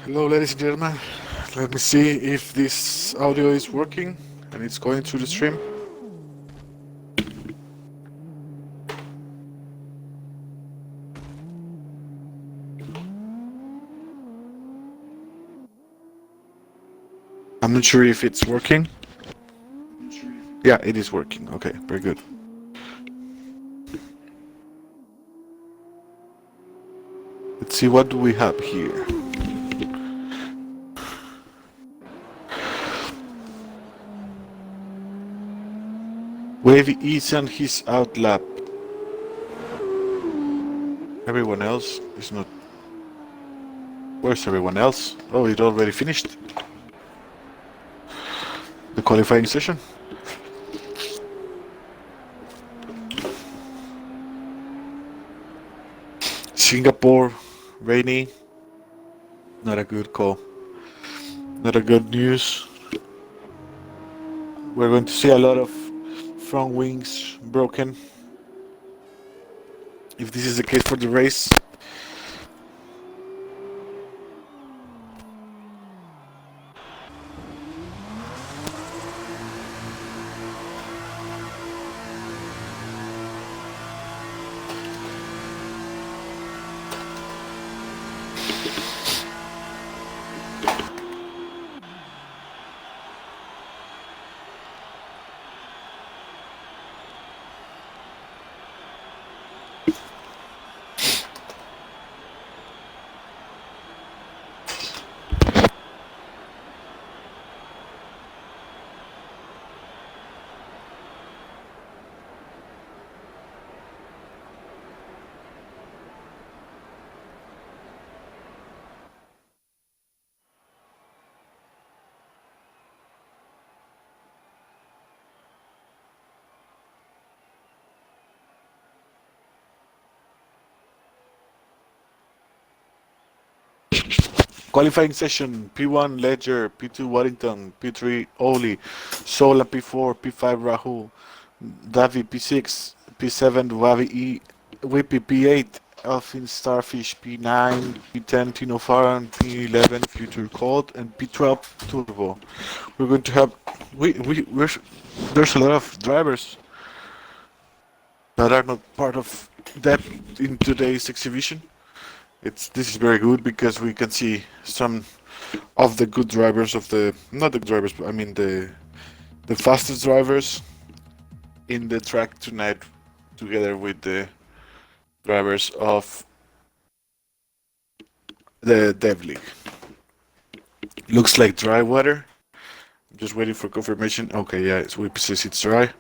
Hello, ladies and gentlemen. Let me see if this audio is working and it's going through the stream. I'm not sure if it's working. Yeah, it is working. Okay, very good. Let's see, what do we have here? Wavy is on his outlap. Everyone else is not. Where's everyone else? Oh, it already finished the qualifying session. Singapore, rainy. Not a good call. Not a good news. We're going to see a lot of front wings broken. If this is the case for the race, qualifying session P1 Ledger, P2 Waddington, P3 Oli, Sola P4, P5 Rahul, Davi P6, P7 Wavi E, Whippy P8, Elfin Starfish P9, P10 Tino Farhan, P11 Future Cold, and P12 Turbo. We're going to have there's a lot of drivers that are not part of that in today's exhibition. This is very good because we can see some of the good drivers of the not the drivers, but I mean the fastest drivers in the track tonight, together with the drivers of the Dev League. Looks like dry water. I'm just waiting for confirmation. Okay, yeah, it's Whip says it's dry.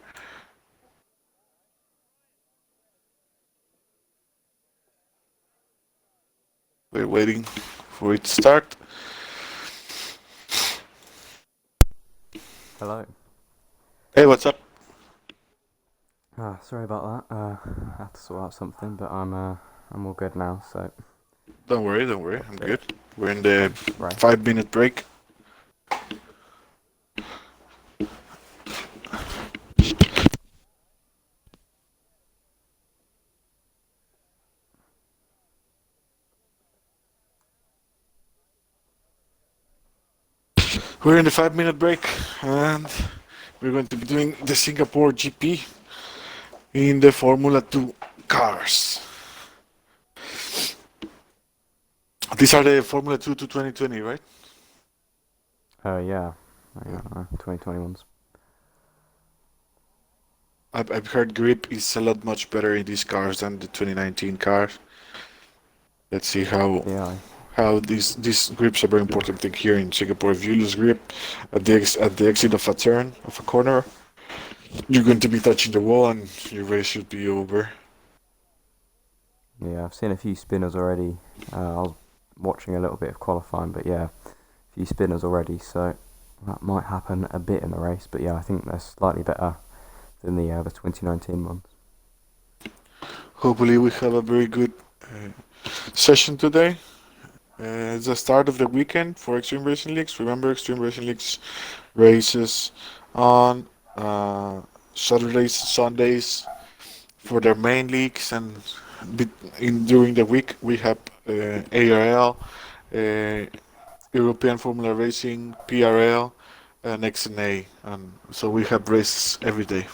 We're waiting for it to start. Hello. Hey, what's up? Sorry about that. I had to sort out something, but I'm all good now. So Don't worry, don't worry. I'm good. We're in the right. 5 minute break. We're in the 5 minute break, and we're going to be doing the Singapore GP in the Formula 2 cars. These are the Formula 2 to 2020, right? Yeah. Yeah. 2021s. I've heard grip is a lot much better in these cars than the 2019 cars. Let's see Yeah. how these grips are very important thing here in Singapore. If you lose grip at the exit of a turn of a corner, you're going to be touching the wall and your race should be over. Yeah. I've seen a few spinners already. I was watching a little bit of qualifying, but yeah, a few spinners already. So that might happen a bit in the race. But yeah, I think they're slightly better than the 2019 ones. Hopefully, we have a very good session today. It's the start of the weekend for Extreme Racing Leagues. Remember, Extreme Racing Leagues races on Saturdays, Sundays for their main leagues, and during the week we have ARL, European Formula Racing, PRL, and XNA. And so we have races every day.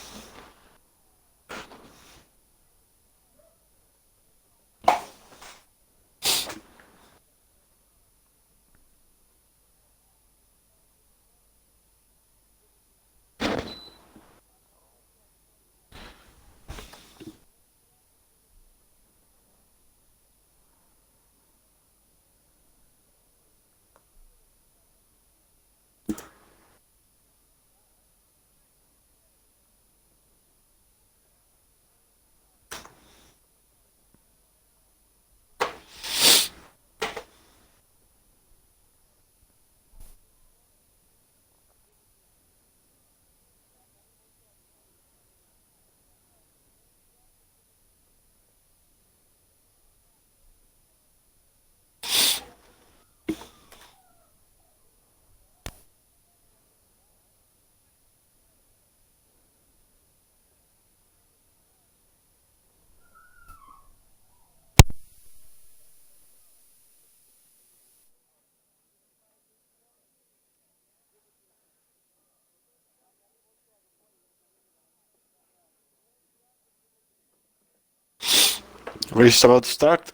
Race about to start.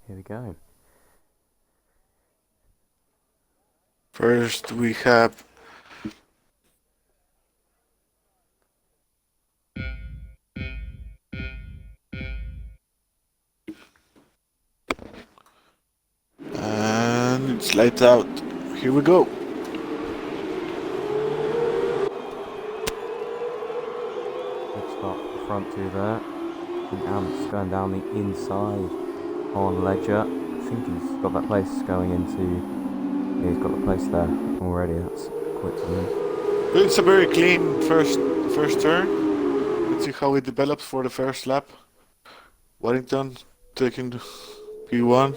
Here we go. First we have and it's lights out. Here we go. Good spot, front two there. And Ant's going down the inside on Ledger. I think he's got that place going into. Yeah, he's got the place there already. That's quick for him. It's a very clean first turn. Let's see how it develops for the first lap. Waddington taking P1.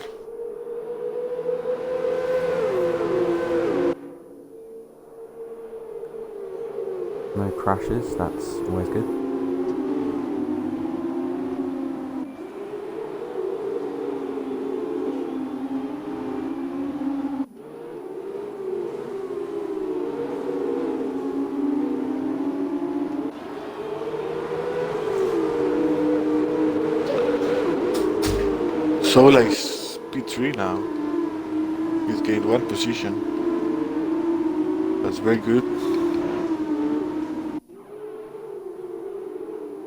No crashes, that's always good. Sola is P3 now. He's gained one position. That's very good.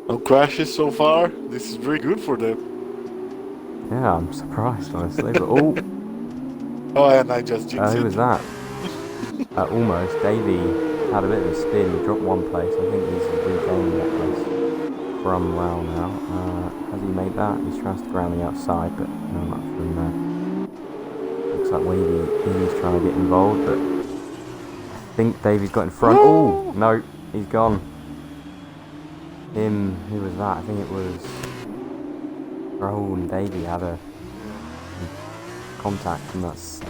No crashes so far. This is very good for them. Yeah, I'm surprised honestly, but oh, Oh, and I just jinxed who it. was that? Almost. Davey had a bit of a spin, he dropped one place. I think he's regaining that place from Raul now. Has he made that? He's trying to stick around the outside, but no luck from there. Looks like Wavy is trying to get involved, but I think Davey's got in front. Oh, no, he's gone. Who was that? I think it was Raul and Davey had a contact, and that's,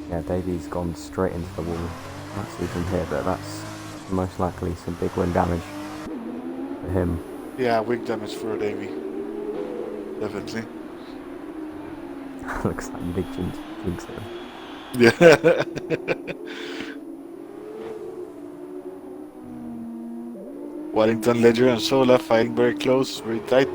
yeah, Davey's gone straight into the wall. Let's see from here, but that's most likely some big wind damage for him. Yeah, wing damage for Davey. Definitely. Looks like you big jinx it. Yeah. Waddington, Ledger, and Sola fighting very close, very tight.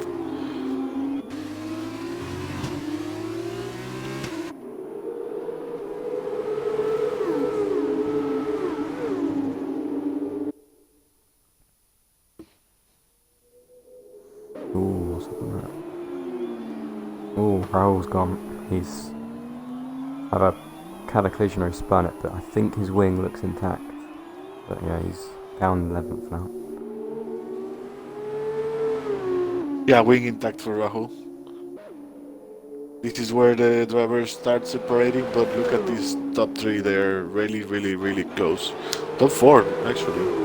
Ooh, what's up with that? Ooh, Raul's gone. He's had a cataclysm or spun it, but I think his wing looks intact. But yeah, he's down 11th now. Yeah, wing intact for Rahul. This is where the drivers start separating, but look at these top three. They're really, really, really close. Top four, actually.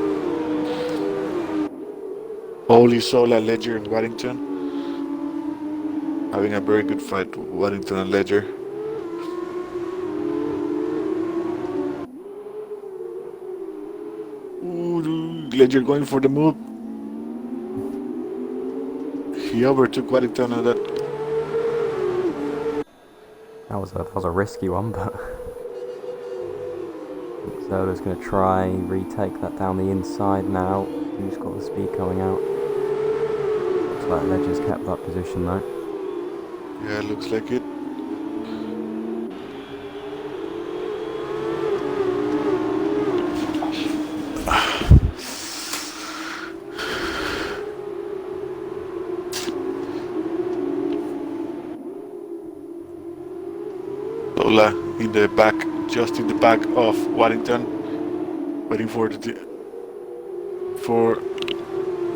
Holy Sola, Ledger, and Waddington. Having a very good fight, Waddington and Ledger. Ooh, Ledger going for the move. He overtook Waddington on that. That was a risky one, but Zola's going to try retake that down the inside now. Who's got the speed coming out? Looks like Ledger's kept that position though. Yeah, looks like it. Lola in the back, just in the back of Waddington, waiting for the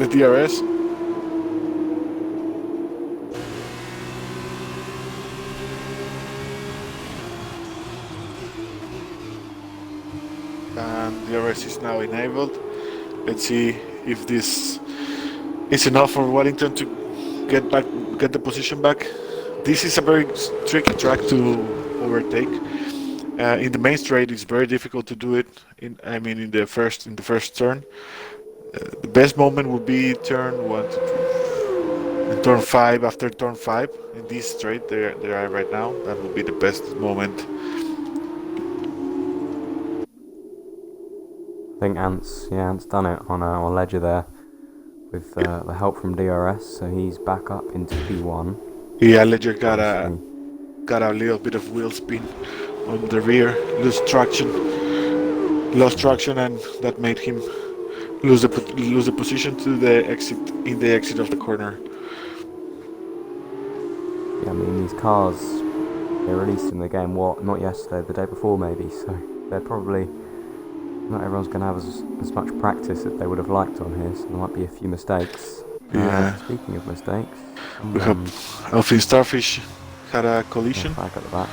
DRS. And DRS is now enabled. Let's see if this is enough for Waddington to get the position back. This is a very tricky track to overtake. In the main straight, it's very difficult to do it. In the first turn, the best moment would be turn 1 to 3, and turn 5 after turn 5. In this straight, they are right now. That would be the best moment. I think Ant's done it on Ledger there with the help from DRS, so he's back up into P1. Yeah, Ledger got a little bit of wheel spin on the rear, lost traction, and that made him lose the position to the exit of the corner. Yeah, I mean these cars they released in the game not yesterday, the day before maybe, so they're probably not everyone's going to have as much practice as they would have liked on here, so there might be a few mistakes. Yeah. Speaking of mistakes, We have Elfin Starfish had a collision. Back at the back.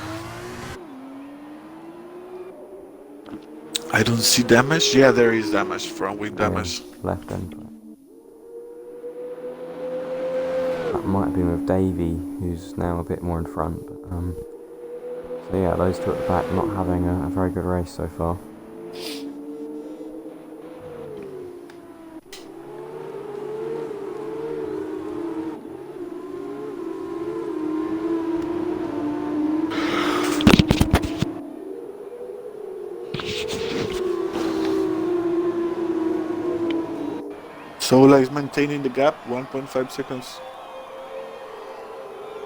I don't see damage. Yeah, there is damage from wing damage. Left end. That might have been with Davey, who's now a bit more in front. But, so yeah, those two at the back not having a very good race so far. Sola is maintaining the gap, 1.5 seconds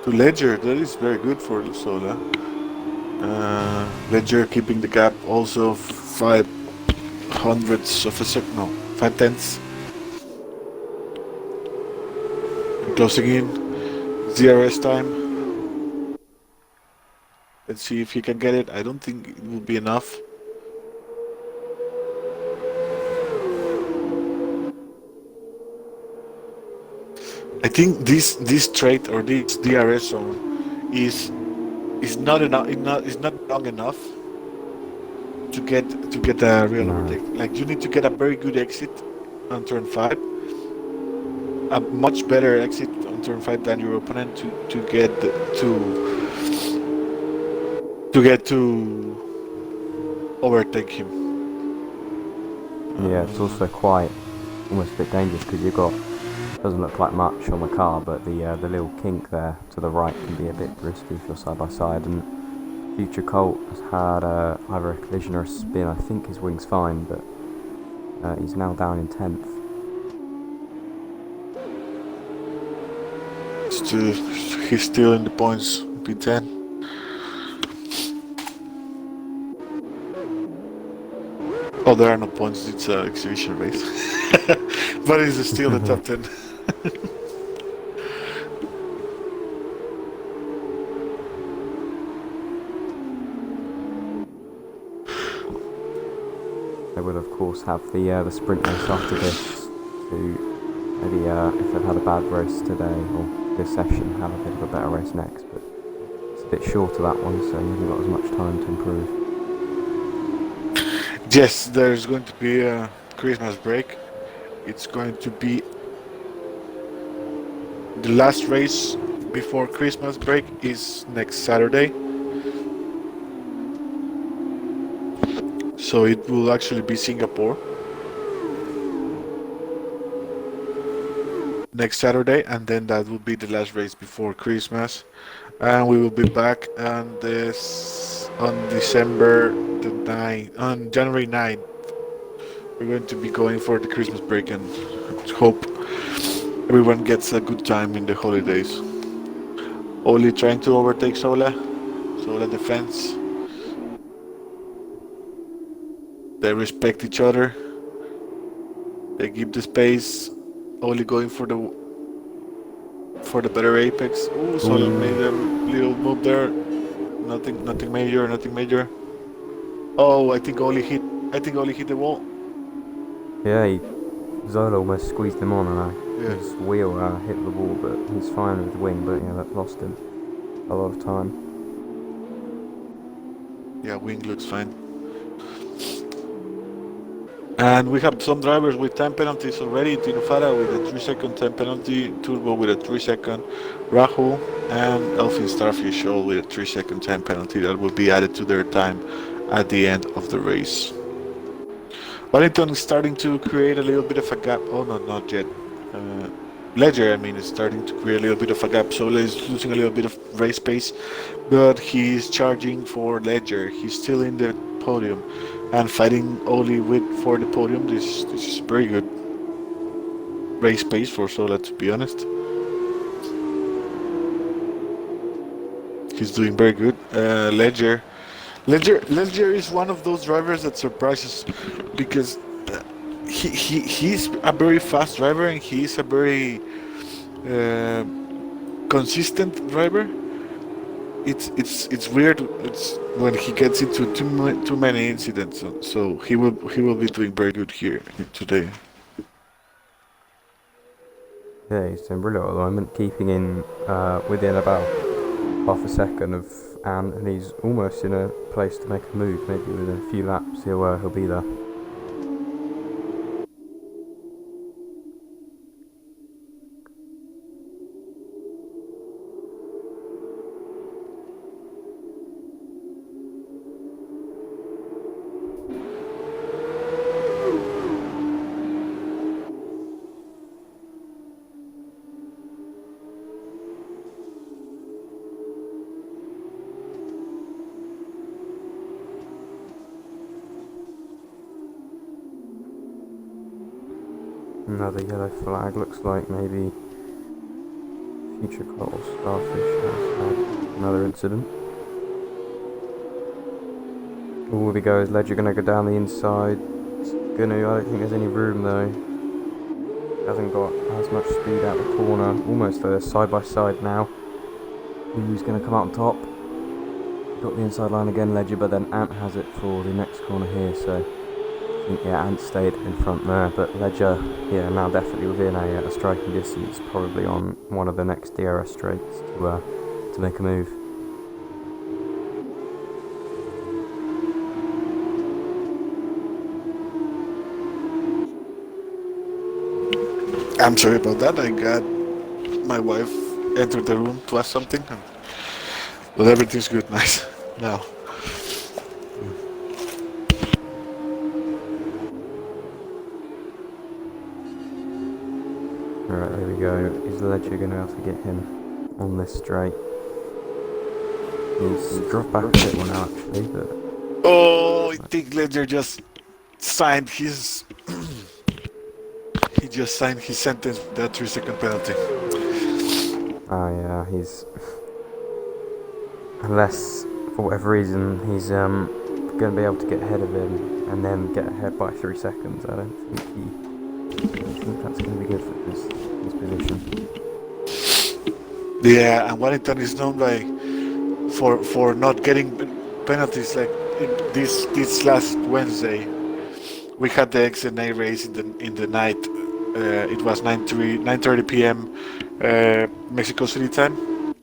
to Ledger. That is very good for Sola. Ledger keeping the gap also 5/100ths of a second, no, 5/10ths. Closing in, DRS time. Let's see if he can get it. I don't think it will be enough. I think this straight or this DRS zone is not enough. Is not long enough to get a real overtake. Like you need to get a very good exit on turn 5, a much better exit on turn 5 than your opponent to get to overtake him. Yeah, it's also quite almost a bit dangerous because you've got. Doesn't look like much on the car, but the little kink there to the right can be a bit risky if you're side by side. And Future Colt has had either a collision or a spin. I think his wing's fine, but he's now down in 10th. He's still in the points, P10. Oh, there are no points. It's an exhibition race, but it's still the top 10. They will of course have the sprint race after this to maybe if they've had a bad race today or this session have a bit of a better race next, but it's a bit short of that one, so you haven't got as much time to improve. Yes, there's going to be a Christmas break. It's going to be the last race before Christmas break is next Saturday. So it will actually be Singapore next Saturday, and then that will be the last race before Christmas. and we will be back on this on December the 9th, on January 9th. We're going to be going for the Christmas break and hope everyone gets a good time in the holidays. Only trying to overtake Sola. Sola defense. They respect each other. They give the space. Only going for the better apex. Ooh, Sola made a Ooh, little move there. Nothing major. Nothing major. Oh, I think only hit the wall. yeah, Zola almost squeezed him on, and Yeah. his wheel hit the wall, but he's fine with the wing. But yeah, that lost him a lot of time. Yeah, wing looks fine. And we have some drivers with time penalties already. Tinufara with a 3 second time penalty, Turbo with a 3 second, Rahul and Elfin Starfish all with a 3 second time penalty that will be added to their time at the end of the race. Wellington is starting to create a little bit of a gap. Oh, no, not yet. Uh, Ledger, I mean, is starting to create a little bit of a gap. Sola is losing a little bit of race pace, but he's charging for Ledger. He's still in the podium and fighting only with for the podium. This is very good race pace for Sola, to be honest. He's doing very good. Ledger is one of those drivers that surprises because he's a very fast driver and he's a very uh, consistent driver. It's weird. It's when he gets into too many incidents. So he will be doing very good here today. Yeah, he's doing brilliant at the moment, keeping in within about half a second of Anne, and he's almost in a place to make a move. Maybe within a few laps, he'll be there. Another yellow flag. Looks like maybe future call Starfish has had another incident. All we go is Ledger gonna go down the inside. I don't think there's any room though. Hasn't got as much speed out the corner. Almost there, side by side now. Who's gonna come out on top? Got the inside line again, Ledger, but then Ant has it for the next corner here. So I think yeah, Ant stayed in front there, but Ledger, yeah, now definitely within a striking distance, probably on one of the next DRS straights to make a move. I'm sorry about that. I got my wife entered the room to ask something, but everything's good. Nice now. Alright, there we go. Is Ledger going to be able to get him on this straight? He's dropped back a bit more now, actually, but Oh, I think Ledger just signed his. He just signed his sentence with that 3 second penalty. yeah, he's unless for whatever reason he's going to be able to get ahead of him and then get ahead by 3 seconds. I don't think that's going to be good for his position. Yeah, and Wellington is known by for not getting penalties like this last Wednesday. We had the XNA race in the night. It was 9:30 p.m. Mexico City time.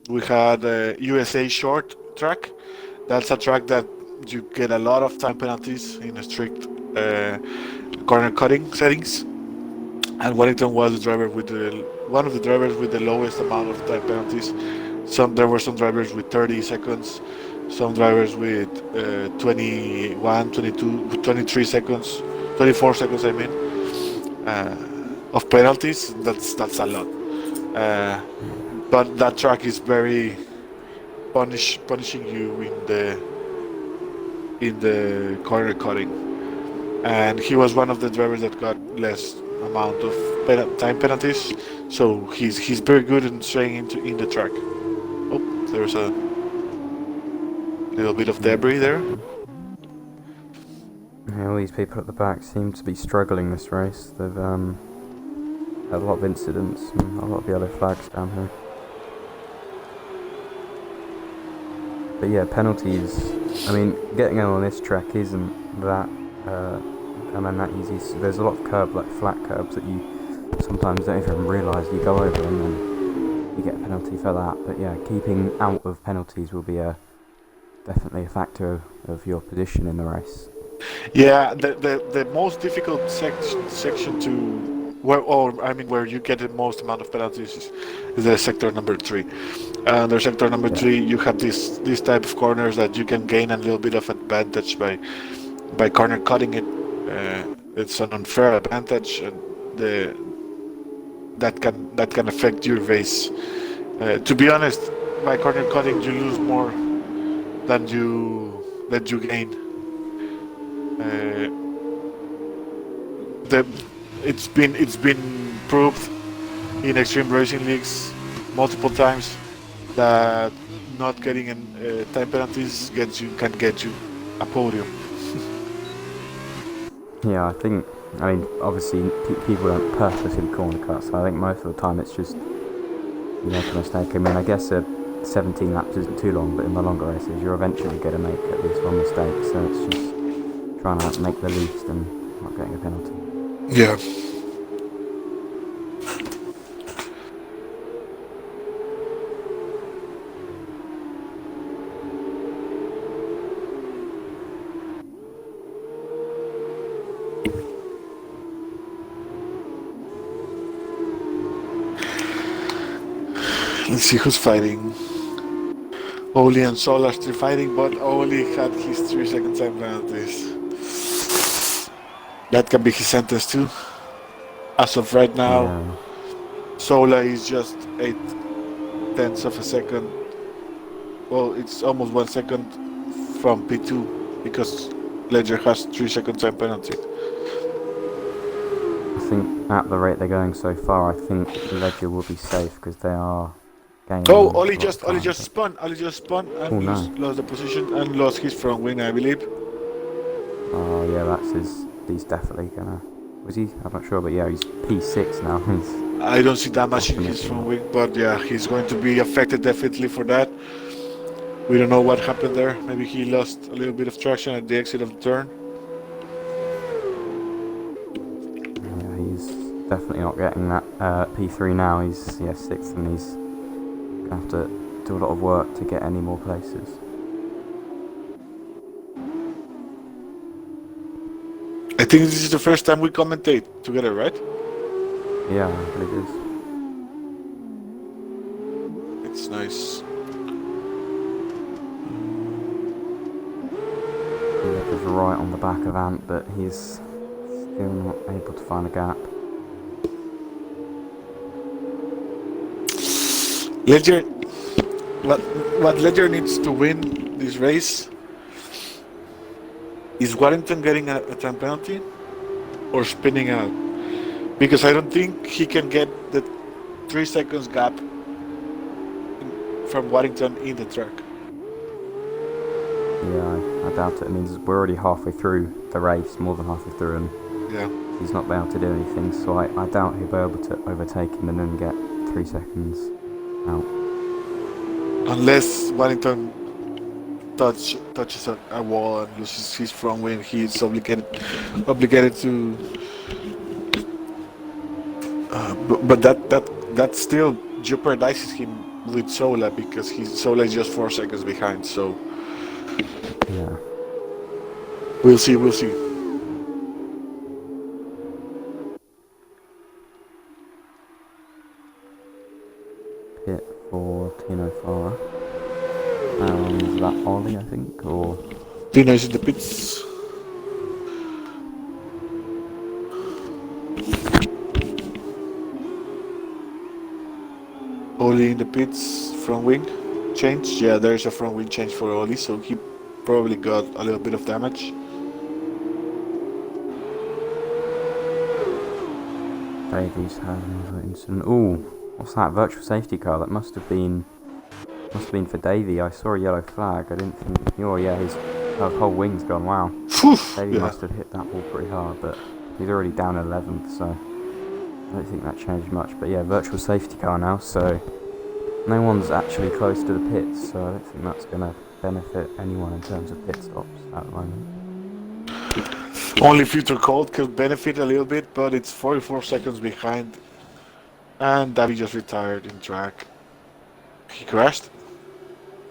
We had USA short track. That's a track that you get a lot of time penalties in a strict corner cutting settings. And Wellington was the driver with one of the drivers with the lowest amount of time penalties. There were some drivers with 30 seconds, some drivers with 21, 22, 23 seconds, 24 seconds. I mean, of penalties. That's a lot. Uh, but that track is very punishing you in the corner cutting, and he was one of the drivers that got less amount of time penalties. So he's very good in staying in the track. Oh, there's a little bit of Yeah, debris there. exactly. Yeah, all these people at the back seem to be struggling this race. They've had a lot of incidents and a lot of yellow flags down here. But yeah, penalties. I mean, getting on this track isn't that that easy. So there's a lot of flat curbs that you sometimes don't even realise you go over, and then you get a penalty for that. But yeah, keeping out of penalties will be definitely a factor of your position in the race. Yeah, the most difficult section to where you get the most amount of penalties is the sector number 3. Under sector number Yeah. 3, you have this type of corners that you can gain a little bit of advantage by corner cutting it. It's an unfair advantage, and that can affect your race. To be honest, by corner cutting, you lose more than you gain. Uh, the it's been proved in extreme racing leagues multiple times that not getting time penalties can get you a podium. Yeah, I mean, obviously people don't purposely corner cut, so I think most of the time it's just you make a mistake. I mean, I guess 17 laps isn't too long, but in the longer races, you're eventually going to make at least one mistake, so it's just trying to make the least and not getting a penalty. Yeah. Let's see who's fighting. Oli and Sol are still fighting, but Oli had his 3 second time penalties. That can be his sentence too. As of right now, Yeah, Sola is just 8/10 of a second. Well, it's almost 1 second from P2 because Ledger has 3 second time penalty. I think at the rate they're going so far, I think Ledger will be safe because they are gaining Oh, a lot of time. Oli just spun Oh and no! lost the position and lost his front wing, I believe. Oh yeah, he's definitely gonna. Was he? I'm not sure, but yeah, he's P6 now. He's I don't see damage in his definitely front not. wing, but yeah, he's going to be affected definitely for that. We don't know what happened there. Maybe he lost a little bit of traction at the exit of the turn. Yeah, he's definitely not getting that P3 now. He's 6th, and he's gonna have to do a lot of work to get any more places. I think this is the first time we commentate together, right? Yeah, I believe it is. It's nice. Ledger's right on the back of Ant, but he's still not able to find a gap. Ledger, what Ledger needs to win this race is Warrington getting a time penalty or spinning out, because I don't think he can get the 3 seconds gap from Warrington in the track. Yeah, I doubt it. It means we're already halfway through the race, more than halfway through, and Yeah. he's not been able to do anything, so I doubt he'll be able to overtake him and then get 3 seconds out. Unless Warrington touches a wall and loses his front wing, he's obligated to. But that still jeopardizes him with Sola because Sola is just 4 seconds behind. So Yeah. we'll see. Pit for Tino Farah. Is that Ollie, I think, or Tino is in the pits. Oli in the pits, front wing. change. Yeah, there's a front wing change for Oli, so he probably got a little bit of damage. Davies had another incident. Ooh, what's that? Virtual safety car. That must have been for Davey. I saw a yellow flag. I didn't think. Oh yeah, his whole wing's gone. Wow. Phew, Davey yeah. must have hit that ball pretty hard, but he's already down 11th, so I don't think that changed much. But yeah, virtual safety car now, so no one's actually close to the pits, so I don't think that's going to benefit anyone in terms of pit stops at the moment. Only Future Cold could benefit a little bit, but it's 44 seconds behind. And Davi just retired in track. He crashed?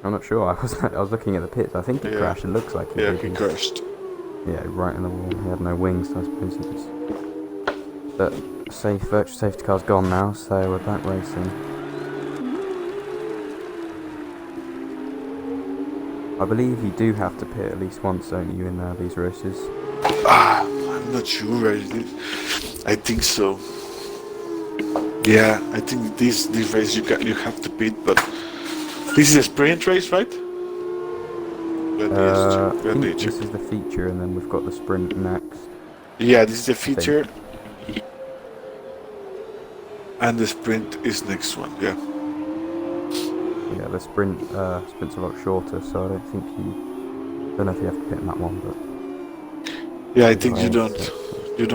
I'm not sure. I was looking at the pits. I think he crashed. It looks like he did. Yeah, he crashed. Yeah, right in the wall. He had no wings, so I suppose he just... But virtual safety car's gone now, so we're back racing. I believe you do have to pit at least once, don't you, in these races? I'm not sure. I think so. Yeah, I think this race you have to pit, but this is a sprint race, right? I think this is the feature, and then we've got the sprint next. Yeah, this is the feature, and the sprint is next one. Yeah. Yeah, the sprint's a lot shorter, so I don't think don't know if you have to pit in that one, but yeah, I think you don't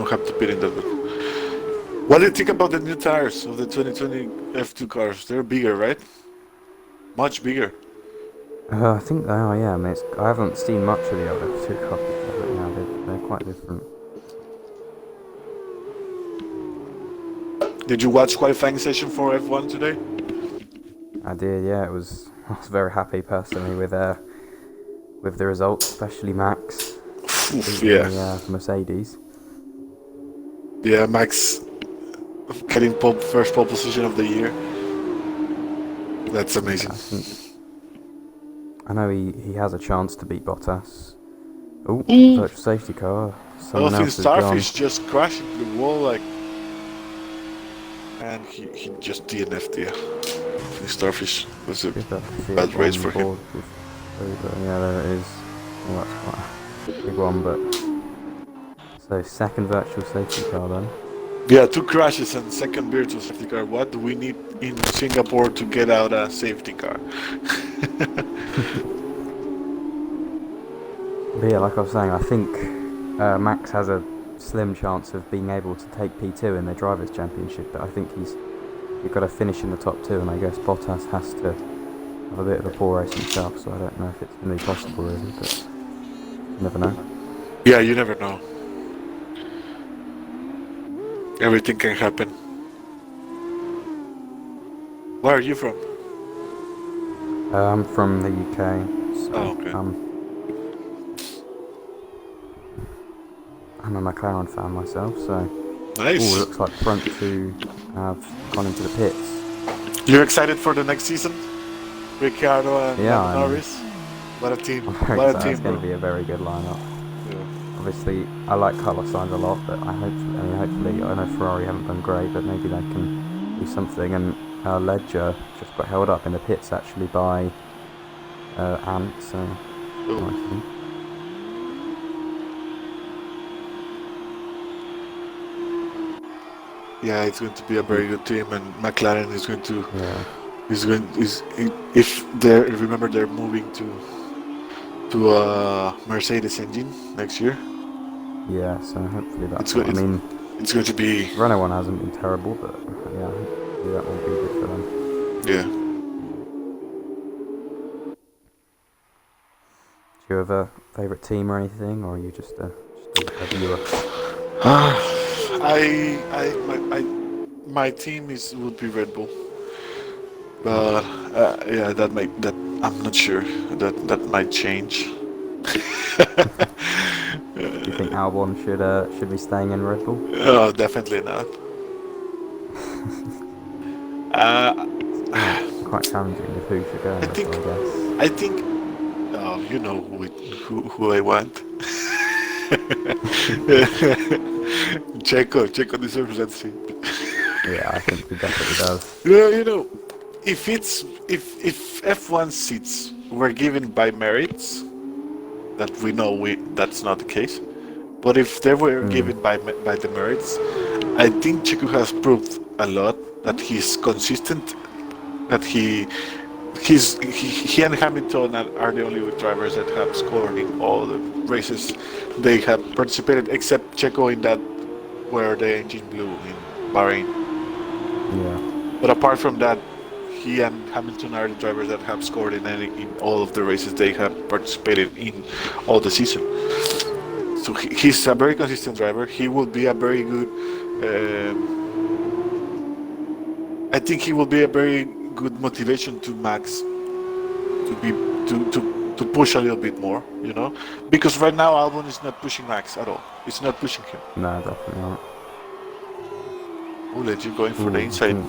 have to pit in that one. What do you think about the new tires of the 2020 F2 cars? They're bigger, right? Much bigger. I think they are. Yeah, I mean, I haven't seen much of the other two cars, but yeah, they're quite different. Did you watch qualifying session for F1 today? I did, yeah. I was very happy personally with the results, especially Max. Yeah. The Mercedes. Yeah, Max getting first pole position of the year. That's amazing. I know he has a chance to beat Bottas. Oh, virtual safety car. Someone else has Starfish just crashed into the wall, and he just DNF'd. Yeah, Starfish was a bad race for him. Yeah, there it is. Well, that's quite a big one, but so second virtual safety car then. Yeah, 2 crashes and second virtual safety car. What do we need in Singapore to get out a safety car? But yeah, like I was saying, I think Max has a slim chance of being able to take P2 in the Drivers' Championship, but I think you've got to finish in the top 2, and I guess Bottas has to have a bit of a poor race himself, so I don't know if it's going to be possible really, but you never know. Yeah, you never know. Everything can happen. Where are you from? I'm from the UK, so okay. I'm a McLaren fan myself, so... Nice. Ooh, looks like front 2 have gone into the pits. You're excited for the next season? Ricciardo and Norris? What a team. What a team, It's going to be a very good lineup. Yeah. Obviously, I like Carlos Sainz a lot, but hopefully, I know Ferrari haven't done great, but maybe they can do something. And Ledger just got held up in the pits actually by Ant, so nice. Yeah, it's going to be a very good team, and McLaren is going to. Yeah. If they're moving to a Mercedes engine next year. Yeah, so hopefully that's. It's going to be. Renault one hasn't been terrible, but yeah, hopefully that will be good for them. Yeah. Do you have a favourite team or anything, or are you just a viewer? My team would be Red Bull, but yeah, that I'm not sure that might change. Do you think Albon should be staying in Red Bull? Oh, definitely not. Quite challenging with who should go. I guess. I think. Oh, you know who I want. Checo deserves that seat. Yeah, I think he definitely does. Yeah, if F1 seats were given by merits, that we know that's not the case. But if they were Mm. given by the merits, I think Checo has proved a lot that he's consistent, that he and Hamilton are the only drivers that have scored in all the races they have participated, except Checo in that where the engine blew in Bahrain. Yeah. But apart from that, he and Hamilton are the drivers that have scored in all of the races they have participated in all the season. So he's a very consistent driver. He will be a very good. I think he will be a very good motivation to Max to be to push a little bit more, because right now Albon is not pushing Max at all. It's not pushing him. No, definitely not. Oh, Legend going for the Ooh, I inside. think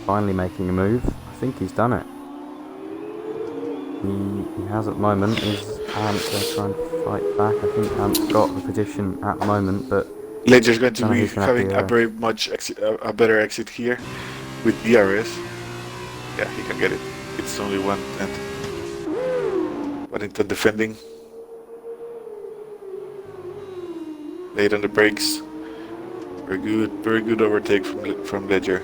finally making a move. I think he's done it. He has at the moment. Is Ant going to try and fight back? I think Ant's got the position at the moment, but Ledger's going to don't know be who's gonna having have a very much a better exit here with DRS. Yeah, he can get it. It's only one and Wellington defending. Late on the brakes. Very good overtake from Ledger.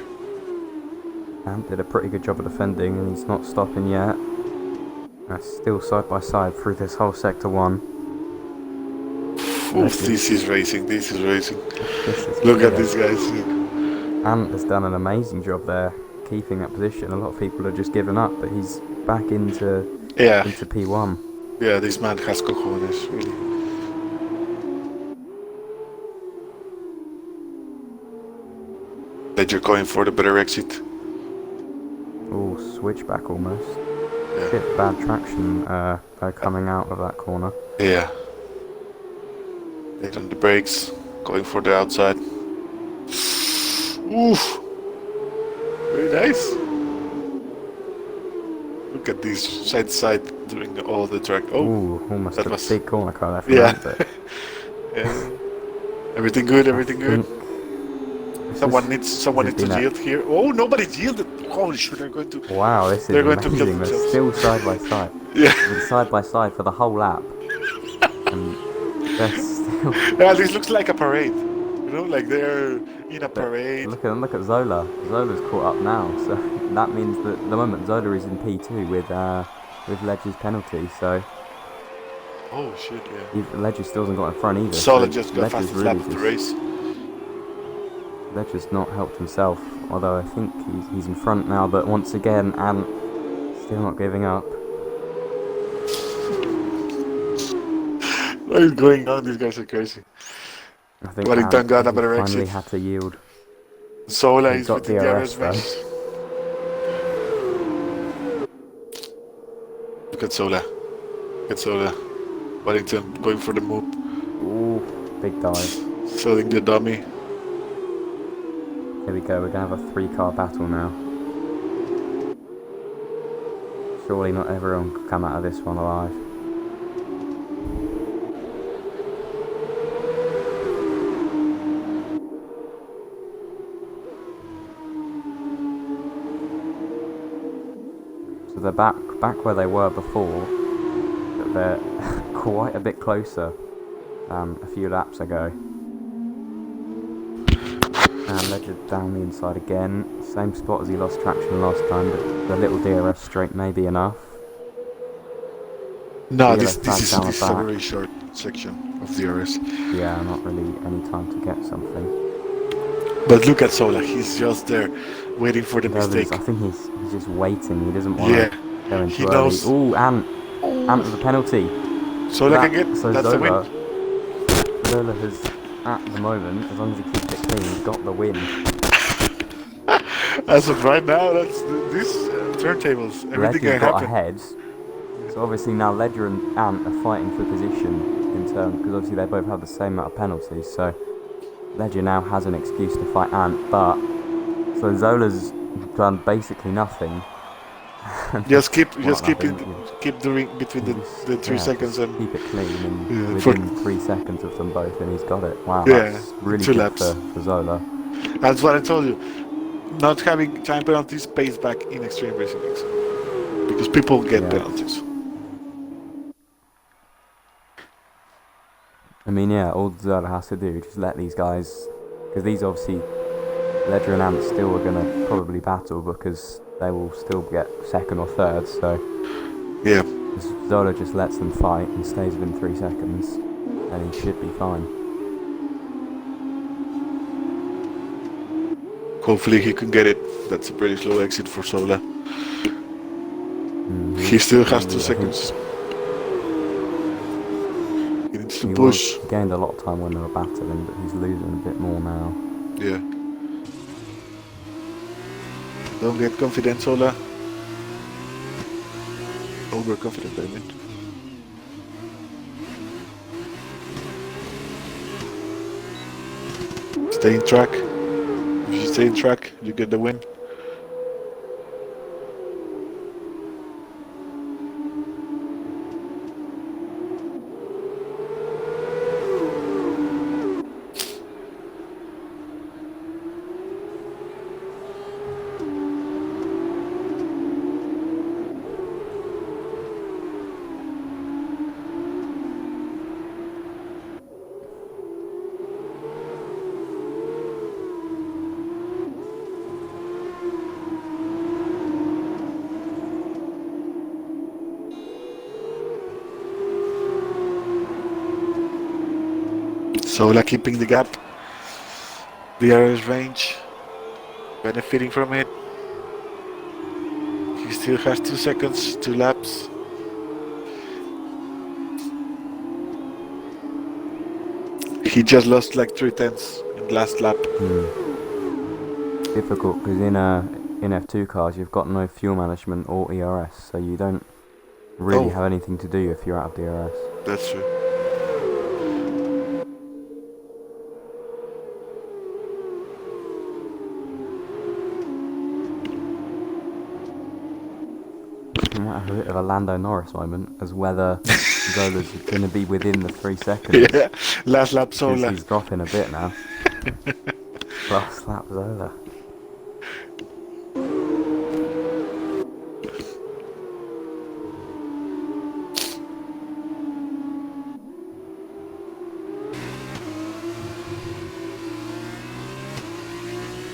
Ant did a pretty good job of defending, and he's not stopping yet. Still side by side through this whole sector 1. Oof, this is racing. This is Look at clear. these guys. Ant has done an amazing job there, keeping that position. A lot of people are just giving up, but he's back into P1. Yeah, this man has cojones, really. Ledger going for the better exit. Oh, switchback almost. Yeah. Bit bad traction coming out of that corner. Yeah. Late on the brakes, going for the outside. Oof. Very nice. Look at this side doing all the track. Oh, ooh, almost that a was big corner car there for yeah. that, but Yeah. Everything good. Someone needs to yield here. Oh, nobody yielded. Holy shit! They're going to. Wow, this is They're going to kill amazing. They're themselves. still side by side. Yeah. Side by side for the whole lap. And they're still. Yeah, this looks like a parade. Like they're in a parade. Look at Zola. Zola's caught up now, so that means that at the moment Zola is in P2 with Ledger's penalty. So. Oh shit! Yeah. Ledger still hasn't got in front either. Zola so just got fastest lap of the race. Ledger's not helped himself, although I think he's in front now, but once again, Ant still not giving up. What is going on? These guys are crazy. I think Wellington got a better finally exit. had to yield. Zola He is got with the DRS race. Look at Zola. Wellington going for the move. Ooh, big dive. Selling the dummy. Here we go, we're going to have a 3-car battle now. Surely not everyone could come out of this one alive. So they're back where they were before, but they're quite a bit closer a few laps ago. And Ledger down the inside again. Same spot as he lost traction last time, but the little DRS straight may be enough. No, this is a very short section of DRS. Yeah, not really any time to get something. But look at Zola, he's just there, waiting for the mistake. I think he's just waiting. He doesn't want to go in too early. Knows. Ooh, Ant with the penalty. Zola can get. So that's Zola, the win. Zola has, at the moment, as long as he keeps it clean, he's got the win. As of right now, that's these turntables. Everything can happen. Ahead. So obviously now Ledger and Ant are fighting for position in turn, because obviously they both have the same amount of penalties. So Ledger now has an excuse to fight Ant, but so Zola's done basically nothing. Just keep doing between the 3 seconds and keep it clean and within 3 seconds of them both, and he's got it. Wow, yeah, that's really 2 good laps for Zola. That's what I told you. not having time penalties pays back in extreme racing leagues because people get Yeah. penalties. I mean, yeah, all Zola has to do is just let these guys, because these obviously Ledger and Ant still are gonna probably battle because they will still get second or third. So Yeah. Zola just lets them fight and stays within 3 seconds, and he should be fine. Hopefully he can get it. That's a pretty slow exit for Sola. He He still has still, two I think, seconds. He needs to he push. gained a lot of time when they were battling, but he's losing a bit more now. Yeah. Don't get confident, Sola. Overconfident, I mean. Stay in track. If you stay in track, you get the win. Sola keeping the gap. DRS range. Benefiting from it. He still has 2 seconds, 2 laps. He just lost like 3/10 in the last lap. It's difficult because in F2 cars you've got no fuel management or ERS, so you don't really have anything to do if you're out of DRS. That's true. You might have a bit of a Lando Norris moment as whether Zola's going to be within the 3 seconds. Yeah, last lap Because Sola. he's dropping a bit now. Last lap Zola.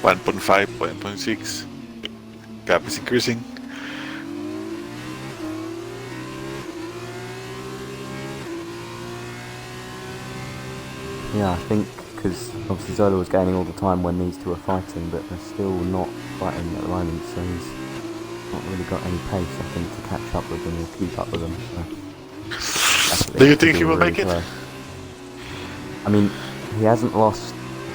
One 1.5, 1.6. Gap is increasing. Yeah, I think because obviously Zola was gaining all the time when these two were fighting, but they're still not fighting at the moment, so he's not really got any pace, I think, to catch up with them or keep up with them. So Do you think he will make it? close. I mean, he hasn't lost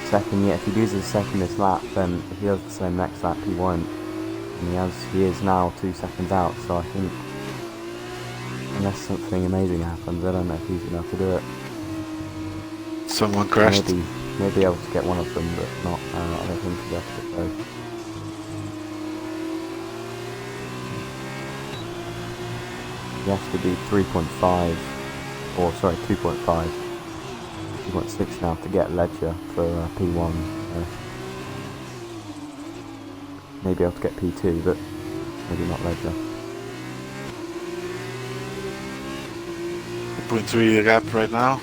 second yet. If he loses second this lap, then if he does the same next lap, he won't. And he is now 2 seconds out, so I think unless something amazing happens, I don't know if he's enough to do it. Someone crashed. Maybe able to get one of them, but not. I don't think he'll be able to get both. He has to be 3.5, or sorry, 2.5, 2.6 now to get Ledger for P1. Maybe able to get P2, but maybe not Ledger. 0.3 gap right now.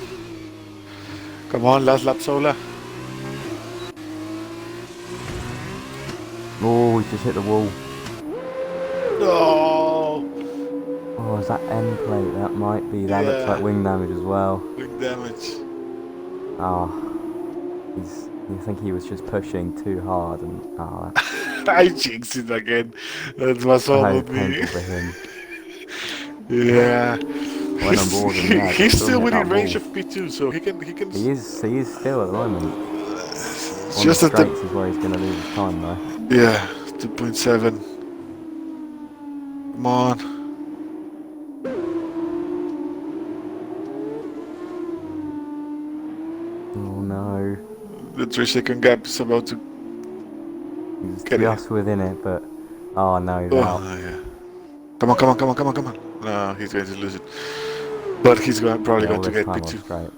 Come on, last lap Sola. Oh, he just hit the wall. No! Oh, is that end plate? That might be. That looks Yeah. like wing damage as well. Wing damage. Ah, I think he was just pushing too hard, and I jinxed it again. That was all so on me. painful for him. Yeah. Went on board and yeah, He's still hit within that range wall. of P2, so he can. He is still at the moment. It's On just the at the. straights is where he's going to lose his time though. Yeah, 2.7. Come on. Oh no. The 3 second gap is about to. He's Get just within it, but oh no, he's out. Yeah. Come on, come on, come on, come on, come on. No, he's going to lose it. But he's probably Yeah, all going to this get time was P2. straight.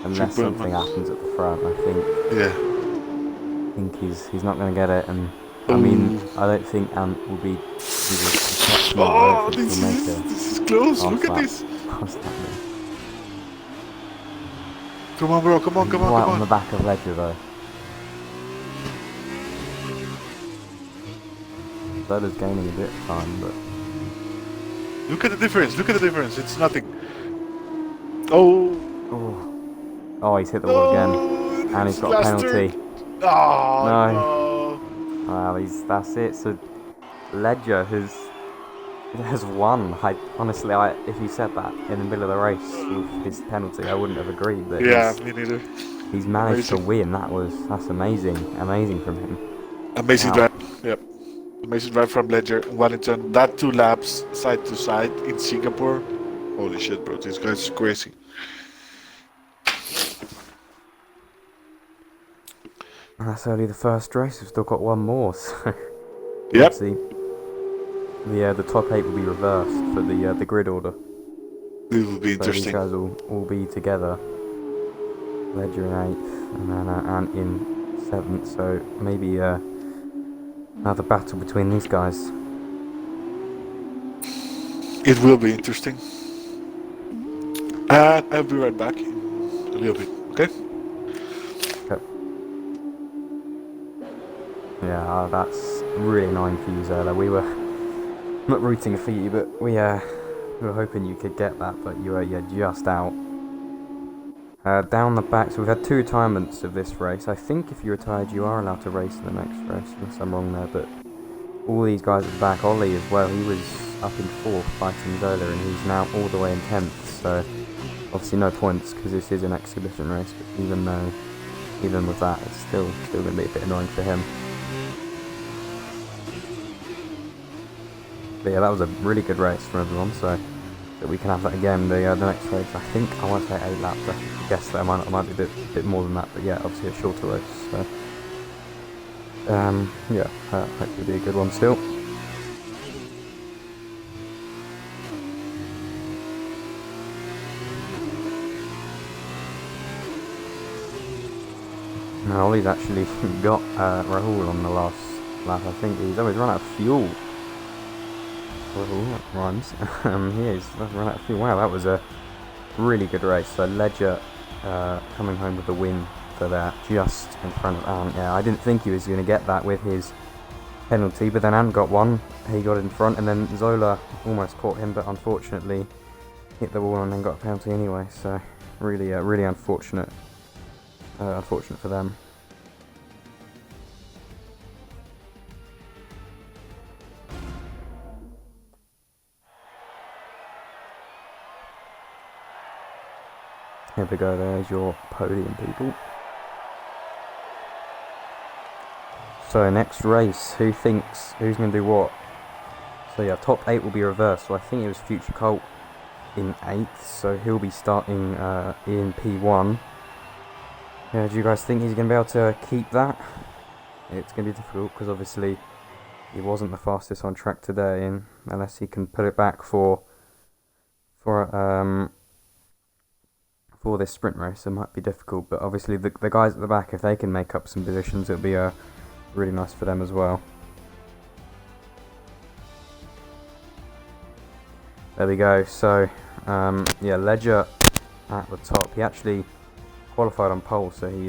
Unless 3.1. something happens at the front, I think. Yeah. think he's not going to get it, and I mean, Oh, I don't think Ant will be. He's quite smart. I don't oh, think he'll make a this is close. Look fast at lap this. past that move. Come on, bro. Come on, He's come on, right come on on. the back of Ledger though. Zola's gaining a bit of time, but Look at the difference. Look at the difference. It's nothing. Oh, oh, oh, he's hit the wall again, no. and he's It's got a last turn. penalty. Oh, No, no. well, that's it. So Ledger has won. If you said that in the middle of the race with his penalty, I wouldn't have agreed. But Yeah, me neither. he's managed to Amazing. win. That's amazing from him. Amazing Wow. drive. Yep. Amazing drive from Ledger and Wellington. That 2 laps side to side in Singapore. Holy shit, bro. This guy's crazy. And that's only the first race. We've still got one more. So Yep. obviously the top eight will be reversed for the grid order. It will be So these interesting. guys will all be together. Ledger in eighth, and then Ant in seventh. So maybe another battle between these guys. It will be interesting. And I'll be right back in a little bit. Okay? Okay. Yeah, that's really annoying for you, Zola. We were not rooting for you, but we were hoping you could get that, but you were just out. Down the back, so we've had 2 retirements of this race. I think if you're retired, you are allowed to race in the next race, unless I'm wrong there, but all these guys at the back, Ollie as well, he was up in 4th fighting Zola, and he's now all the way in 10th, so obviously no points because this is an exhibition race, but even with that, it's still going to be a bit annoying for him. But yeah, that was a really good race from everyone, so that we can have that again. The next race, I think I want to say 8 laps. I guess that I might be a bit more than that, but yeah, obviously a shorter race. So yeah, hopefully be a good one still. Now Ollie's actually got Rahul on the last lap. I think he's always run out of fuel. Rahul, that rhymes. He's run out of fuel. Wow, that was a really good race. So Ledger coming home with the win for that, just in front of Ant. Yeah, I didn't think he was going to get that with his penalty, but then Ant got one. He got in front, and then Zola almost caught him, but unfortunately hit the wall and then got a penalty anyway. So really unfortunate. Unfortunate for them. Here we go, there's your podium, people. So next race, who's going to do what? So yeah, top 8 will be reversed. So I think it was Future Colt in 8th, so he'll be starting in P1. Yeah, do you guys think he's going to be able to keep that? It's going to be difficult because obviously he wasn't the fastest on track today, and unless he can put it back for this sprint race, it might be difficult. But obviously the guys at the back, if they can make up some positions, it'll be really nice for them as well. There we go. So yeah, Ledger at the top. He actually qualified on pole, so he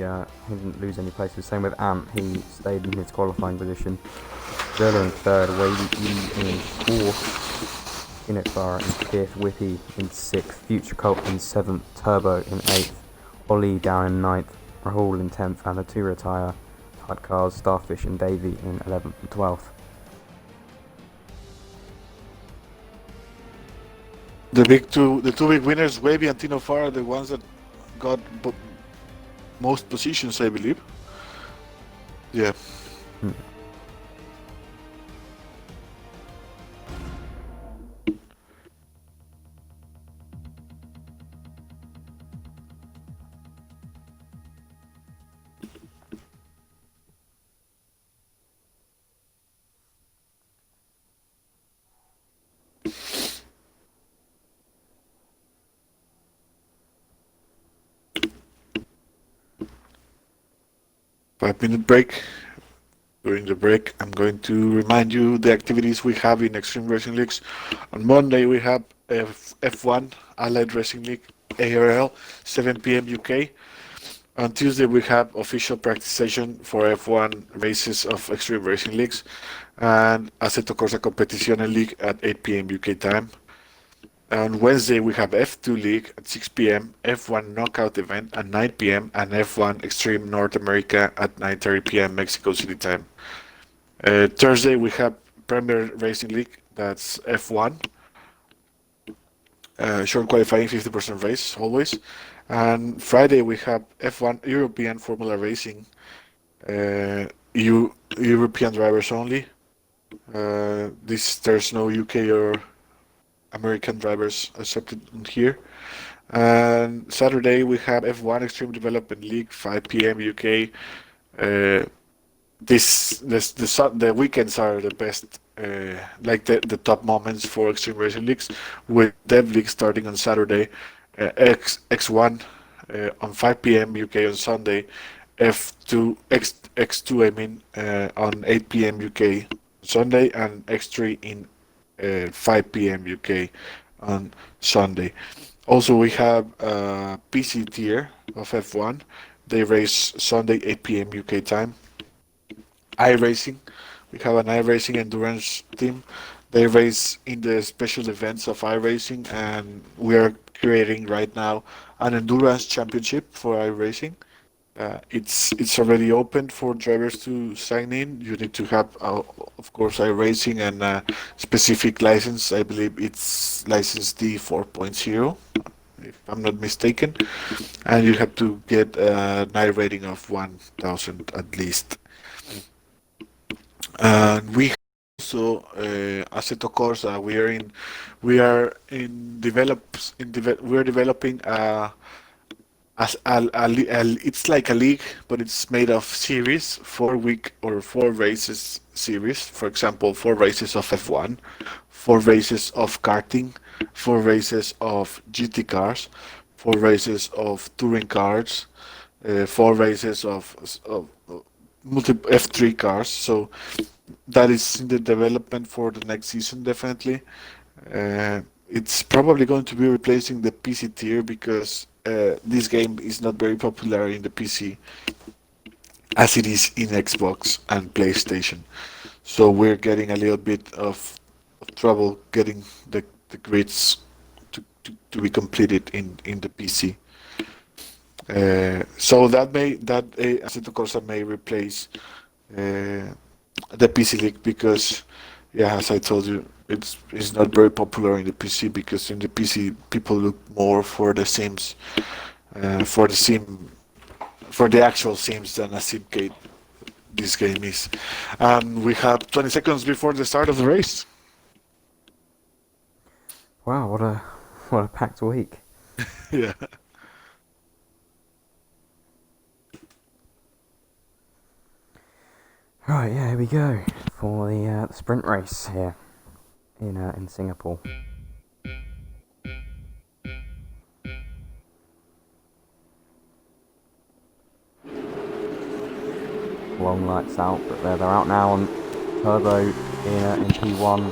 didn't lose any places. Same with Ant, he stayed in his qualifying position. Zola in 3rd, Wadey in 4th, Inekbara in 5th, Whippy in 6th, Future Colt in 7th, Turbo in 8th, Ollie down in 9th, Rahul in 10th, and the 2 retire Tide Cars, Starfish and Davey in 11th and 12th. The two big winners, Wavy and Tino Farah, are the ones that got most positions, I believe. Yeah. 5-minute break. During the break, I'm going to remind you the activities we have in Extreme Racing Leagues. On Monday, we have F1 Allied Racing League ARL, 7 p.m. UK. On Tuesday, we have official practice session for F1 races of Extreme Racing Leagues and Assetto Corsa Competizione League at 8 p.m. UK time. On Wednesday, we have F2 League at 6 p.m., F1 Knockout event at 9 p.m., and F1 Extreme North America at 9:30 p.m. Mexico City time. Thursday, we have Premier Racing League, that's F1, short qualifying 50% race always. And Friday, we have F1 European Formula Racing, European drivers only. There's no UK or American drivers accepted in here. And Saturday we have F1 Extreme Development League, 5 p.m. UK. Uh, the weekends are the best, like the top moments for Extreme Racing Leagues, with Dev League starting on Saturday, X1 on 5 p.m. UK on Sunday, X2 I mean on 8 p.m. UK Sunday, and X3 in 5 p.m. UK on Sunday. Also, we have PC tier of F1. They race Sunday 8 p.m. UK time. iRacing, we have an iRacing endurance team. They race in the special events of iRacing, and we are creating right now an endurance championship for iRacing. It's already open for drivers to sign in. You need to have, of course, iRacing and a specific license. I believe it's license D 4.0, if I'm not mistaken. And you have to get an I rating of 1000 at least. And we also Assetto Corsa. We are developing it's like a league, but it's made of series, 4 week or 4 races series. For example, 4 races of F1, 4 races of karting, 4 races of GT cars, 4 races of touring cars, 4 races of multi F3 cars. So that is in the development for the next season, definitely. It's probably going to be replacing the PC tier because this game is not very popular in the PC as it is in Xbox and PlayStation. So we're getting a little bit of trouble getting the grids to be completed in the PC. So Assetto Corsa may replace the PC League because, yeah, as I told you, it's not very popular in the PC because in the PC people look more for the sims, for the sim, for the actual sims than a sim game. This game is, and we have 20 seconds before the start of the race. Wow, what a packed week. Yeah. Right, yeah, here we go for the sprint race here in Singapore. Long lights out, but they're out now on Turbo in P1.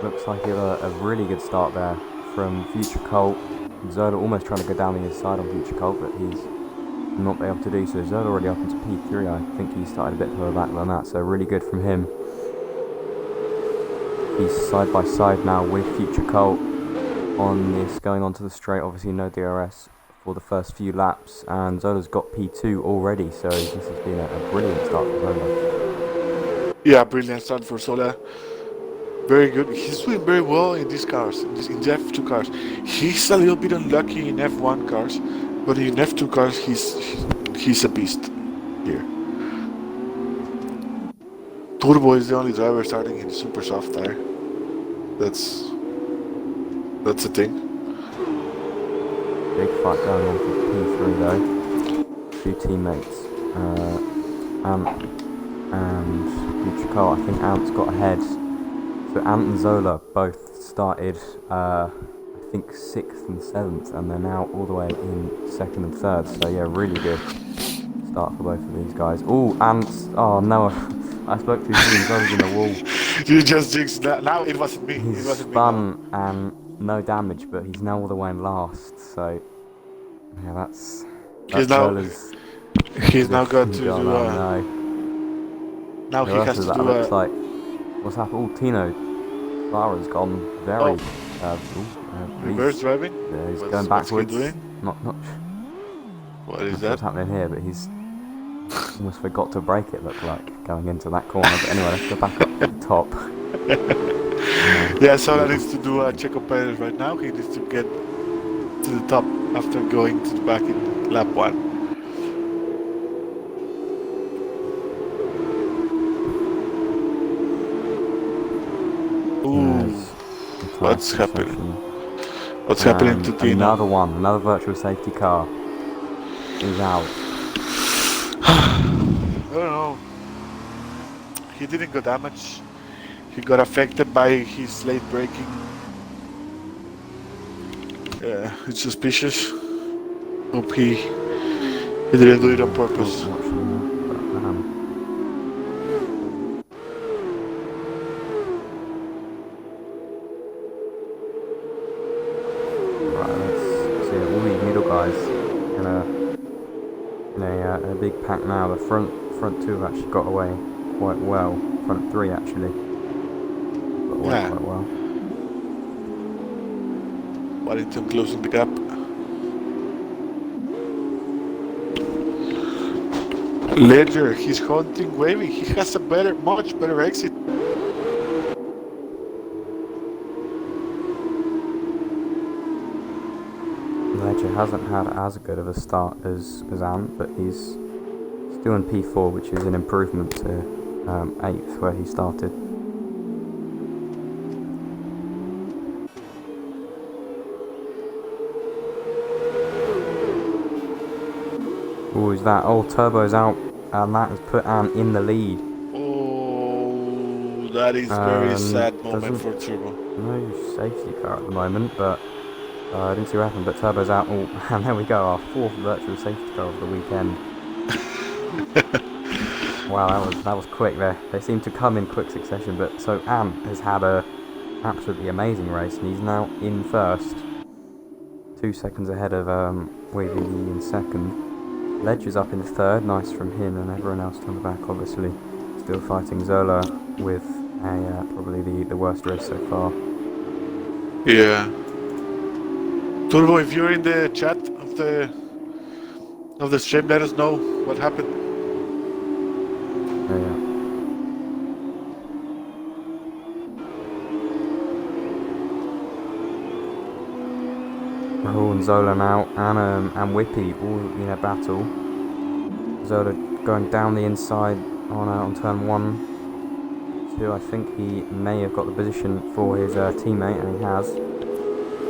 Looks like he had a really good start there from Future Colt. Zola almost trying to go down the inside on Future Colt, but he's not been able to do so. Zola already up into P3. I think he started a bit further back than that, so really good from him. He's side by side now with Future Colt on this, going onto the straight. Obviously no DRS for the first few laps, and Zola's got P2 already, so this has been a brilliant start for Zola. Yeah, brilliant start for Zola. Very good. He's doing very well in these cars, in the F2 cars. He's a little bit unlucky in F1 cars, but in F2 cars, he's a beast here. Turbo is the only driver starting in super soft tire. That's the thing. Big fight going on for P3 though. Two teammates, Ant and Future Colt. I think Ant's got ahead. So Ant and Zola both started, I think 6th and 7th, and they're now all the way in 2nd and 3rd. So yeah, really good start for both of these guys. Oh, and oh no, I spoke too soon. I was in the wall. You just jinxed that. Now it wasn't me. It He's wasn't me now. spun and no damage, but he's now all the way in last. So yeah, that's He's now Zola's he's now got to position do gone. Oh no. now Who he else has is to that? do Looks like what's happened? Oh, Tino Clara's gone very. reverse driving. He's What's going what's he backwards. doing? Not What is not sure that? what's happening here, but he's almost forgot to brake. It looked like going into that corner. But anyway, let's go back up to the top. Yeah, Sola needs to do a check of Perez right now. He needs to get to the top after going to the back in lap 1. Ooh, what's happening? What's happening to Tino? Another one, another virtual safety car is out. I don't know. He didn't get damaged. He got affected by his late braking. Yeah, it's suspicious. Hope he didn't do it on purpose. Right, let's see all these middle guys in a big pack now. The front two have actually got away quite well. Front three actually got away quite well. Warrington closing the gap. Ledger, he's hunting Wavy. He has a much better exit. Ledger hasn't had as good of a start as Ant, but he's still in P4, which is an improvement to 8th where he started. Oh, is that? Oh, Turbo's out, and that has put Ant in the lead. Oh, that is very sad moment for Turbo. No safety car at the moment, but I didn't see what happened. But Turbo's out. Oh, and there we go, our 4th virtual safety car of the weekend. Wow, that was quick there. They seem to come in quick succession. But so Ant has had a absolutely amazing race, and he's now in first, 2 seconds ahead of Wavy in second. Ledger's up in third, nice from him, and everyone else on the back, obviously, still fighting Zola with a probably the worst race so far. Yeah. Turbo, if you're in the chat of the stream, let us know what happened. Yeah. Oh, and Zola now, and Whippy all in a battle. Zola going down the inside on turn 1. 2, I think he may have got the position for his teammate, and he has.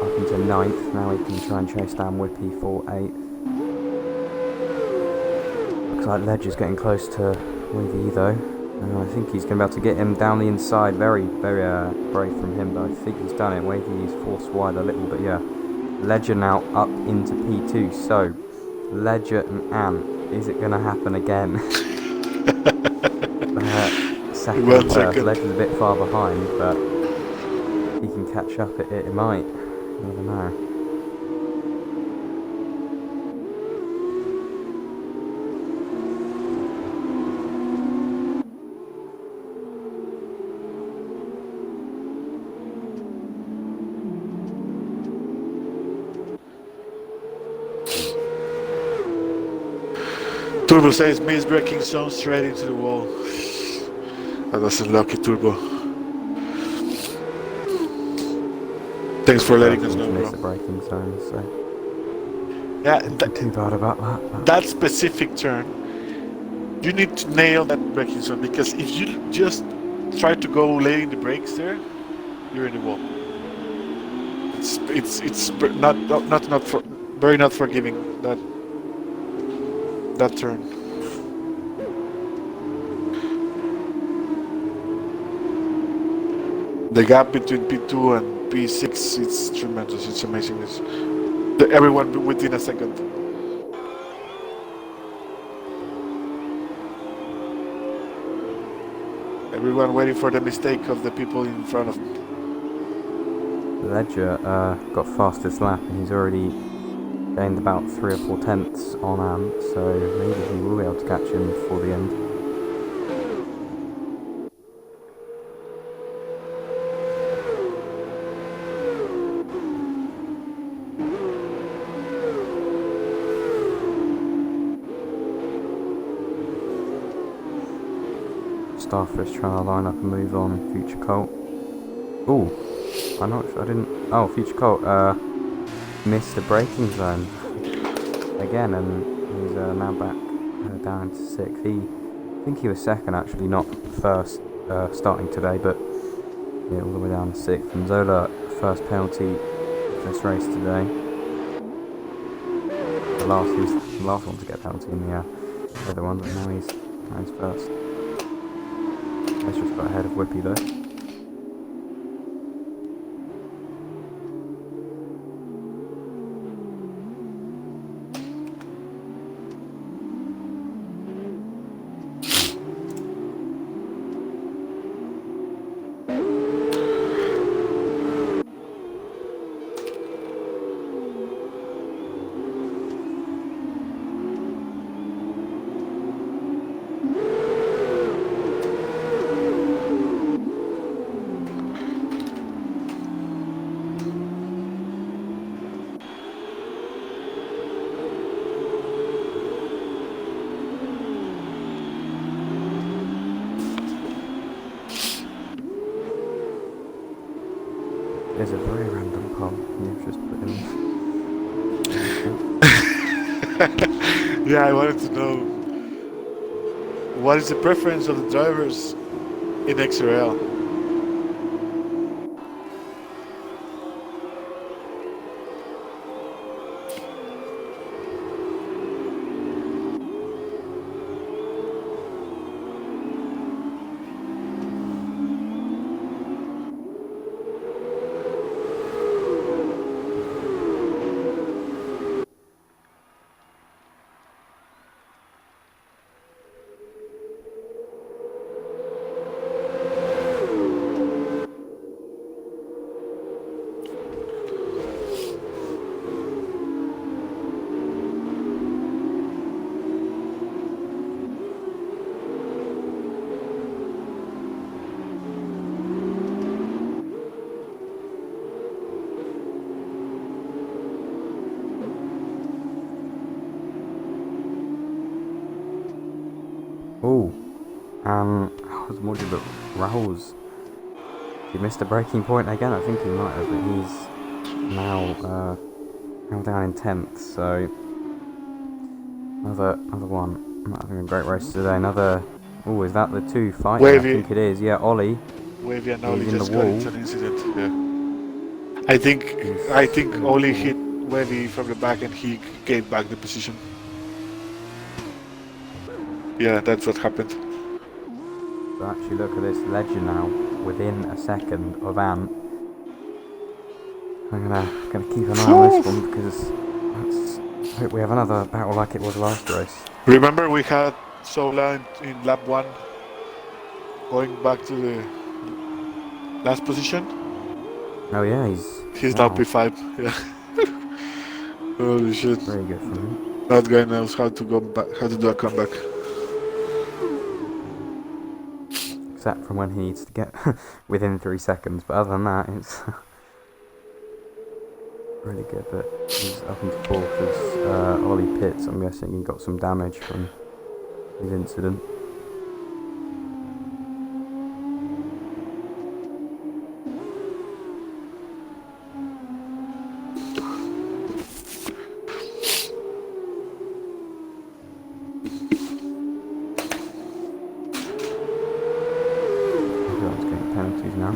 Up into 9th, now he can try and chase down Whippy for 8th. Looks like Ledger's getting close to Wavy though. I think he's going to be able to get him down the inside. Very, very brave from him, but I think he's done it. Wavy is forced wide a little, but yeah. Ledger now up into P2, so Ledger and Ant, is it going to happen again? Second first, Ledger's a bit far behind, but he can catch up, it might, you never know. Turbo says miss braking zone straight into the wall. That was unlucky, Turbo. Thanks for letting us know, bro. Miss the braking zone, so yeah, too bad about that. That specific turn, you need to nail that braking zone, because if you just try to go late in the brakes there, you're in the wall. It's very not forgiving that turn. The gap between P2 and P6, it's tremendous. It's amazing. Everyone within a second. Everyone waiting for the mistake of the people in front of. Ledger got fastest lap and he's already gained about 3 or 4 tenths on Ant, so maybe he will be able to catch him before the end. Starfish trying to line up a move on Future Colt. Ooh, I didn't. Oh, Future Colt missed the braking zone again, and he's now back down to 6th. I think he was second actually, not first starting today, but yeah, all the way down to 6th. And Zola first penalty of this race today. He was the last one to get a penalty in the other one, but now he's first. He's just got ahead of Whippy though. There's a very random poll you've just put in. Yeah, I wanted to know what is the preference of the drivers in XRL. Oh, how's Moji look? Rahul's. He missed a breaking point again. I think he might have, but he's now down in 10th. So another one. Not having a great race today. Another. Oh, is that the two fighting? Wavy. I think it is. Yeah, Ollie. Wavy and Oli in just the got wall. into an incident. Yeah. I think Oli hit Wavy from the back and he gave back the position. Yeah, that's what happened. So actually, look at this Ledger now within a second of Ant. I'm gonna keep an eye on this one because I hope we have another battle like it was last race. Remember we had Sola in lap 1 going back to the last position? Oh yeah, He's now P5. Yeah. Holy shit. Very good for him. That guy knows how to go back, how to do a comeback. Except from when he needs to get within 3 seconds, but other than that, it's really good. But he's up into 4th because Ollie Pitts, I'm guessing he got some damage from his incident. Everyone's getting penalties now.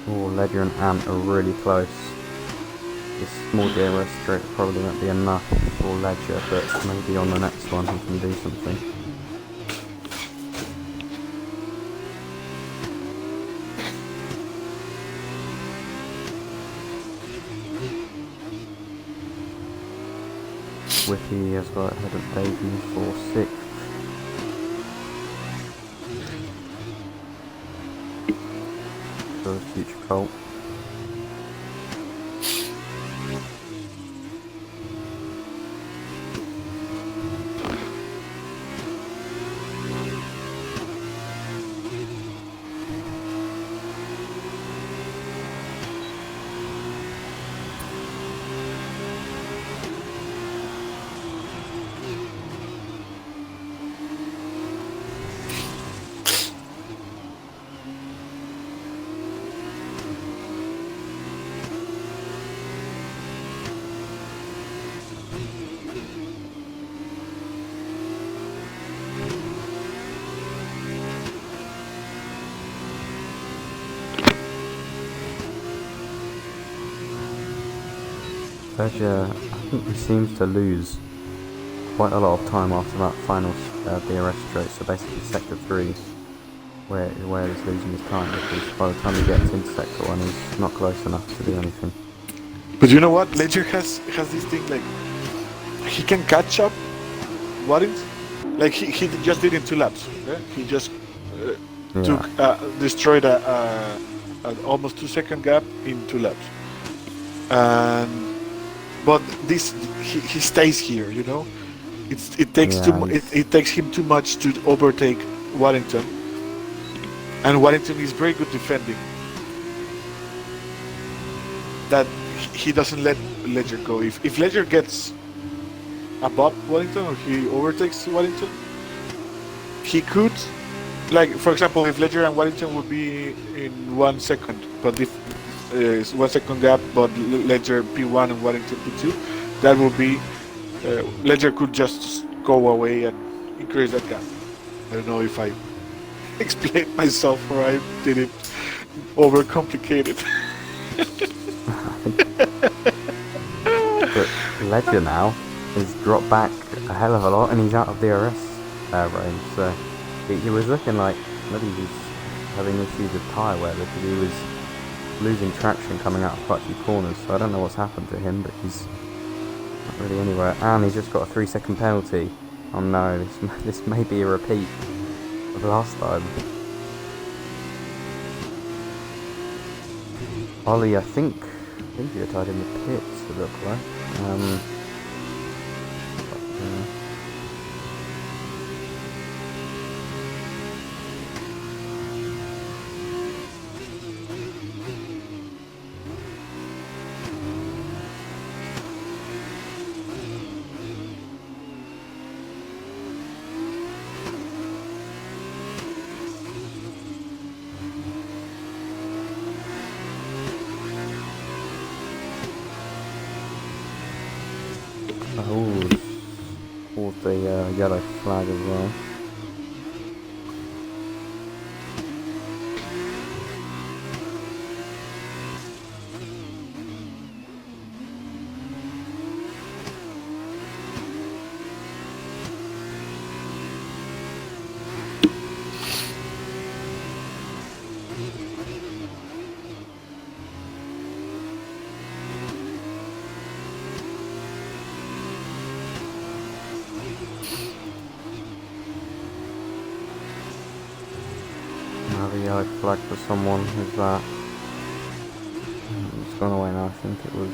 Oh, Ledger and Ant are really close. This small DRS strip probably won't be enough for Ledger, but maybe on the next one he can do something. Whippy has got ahead of Davey for 6th. For the future Colt. Ledger, I think he seems to lose quite a lot of time after that final DRS straight, so basically sector 3 where he's losing his time, because by the time he gets into sector 1 he's not close enough to do anything. But you know what? Ledger has this thing, like, he can catch up Waddington. Like, he just did in 2 laps. Yeah? He just destroyed an almost 2-second gap in 2 laps. But this, he stays here, you know. It takes it takes him too much to overtake Waddington, and Waddington is very good defending. That he doesn't let Ledger go. If Ledger gets above Waddington or he overtakes Waddington, he could, like, for example, if Ledger and Waddington would be in 1 second, but if 1 second gap, but Ledger P1 and Waddington P2, that would be Ledger could just go away and increase that gap. I don't know if I explained myself or I did it overcomplicated. But Ledger now has dropped back a hell of a lot, and he's out of DRS range. So he was looking like maybe he was having issues with tyre wear, because he was losing traction coming out of quite a few corners. So I don't know what's happened to him, but he's not really anywhere. And he's just got a 3-second penalty. Oh no, this may be a repeat of last time. Ollie, I think you're tied in the pits, it looked like. Called the yellow flag as well. The yellow flag for someone, is that it's gone away now. I think it was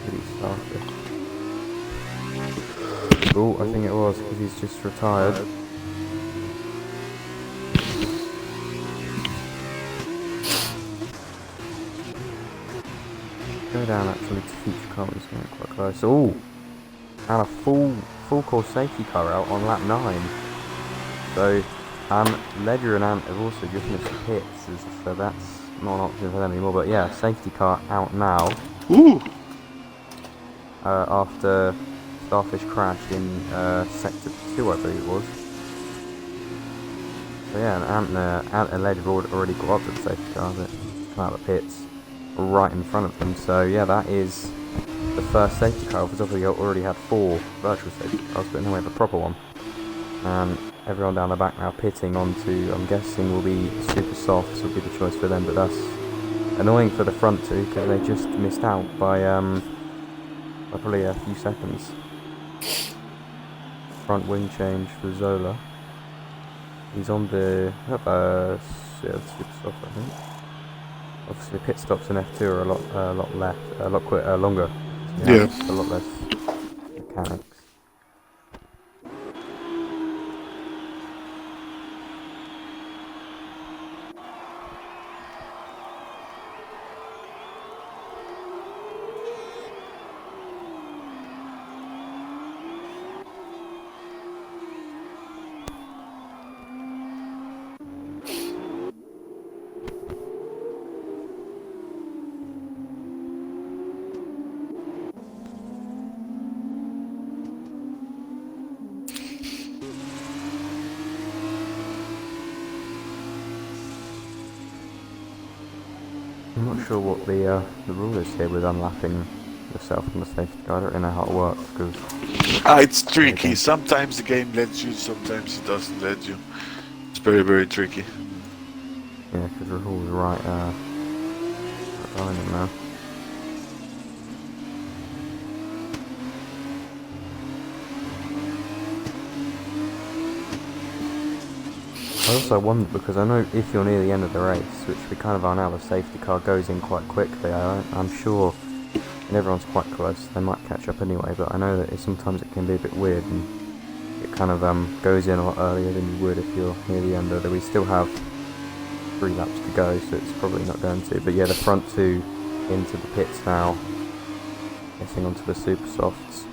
maybe started. Oh, I think it was, because he's just retired. Go down actually to future car, it's getting quite close. Oh, and a full course safety car out on lap 9. So Ledger and Ant have also just missed pits, so that's not an option for them anymore. But yeah, safety car out now. Ooh. After Starfish crashed in sector 2, I believe it was. So yeah, Ant and Ledger have already got up to the safety car that come out of the pits right in front of them. So yeah, that is the first safety car, because obviously we already had 4 virtual safety cars, but now we have a proper one. And everyone down the back now pitting onto, I'm guessing, will be super softs, will be the choice for them, but that's annoying for the front 2, because they just missed out by by probably a few seconds. Front wing change for Zola. He's on the super soft, I think. Obviously, pit stops in F2 are a lot less, longer. So you Yeah. have a lot less mechanics. I'm not sure what the rule is here with unlapping yourself from the safety car. I don't really know how it works because It's tricky. Sometimes the game lets you, sometimes it doesn't let you. It's very, very tricky. yeah, because Rahul's right behind him now. I also wonder, because I know if you're near the end of the race, which we kind of are now, the safety car goes in quite quickly. I'm sure, and everyone's quite close, they might catch up anyway, but I know that sometimes it can be a bit weird, and it kind of goes in a lot earlier than you would if you're near the end, although we still have 3 laps to go, so it's probably not going to. But yeah, the front 2 into the pits now, getting onto the super softs.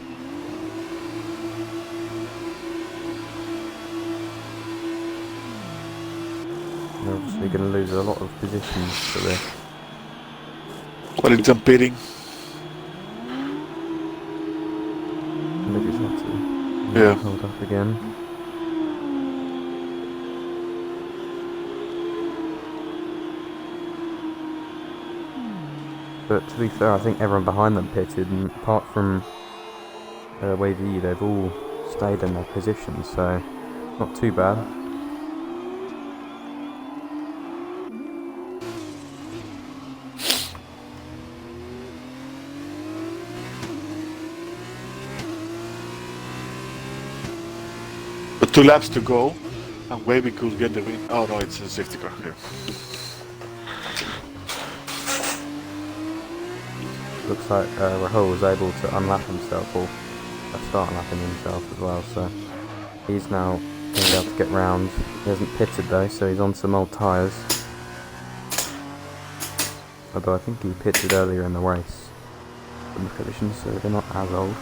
They're obviously going to lose a lot of positions for this. Wellington pitting. Maybe it's not to Yeah. hold up again. But to be fair, I think everyone behind them pitted, and apart from Wavy, they've all stayed in their positions, so not too bad. But 2 laps to go, and Wavy could get the win. Oh no, it's a safety car here. Looks like Rahul was able to unlap himself, or start unlapping himself as well, so he's now going to be able to get round. He hasn't pitted though, so he's on some old tyres. Although I think he pitted earlier in the race from the collision, so they're not as old.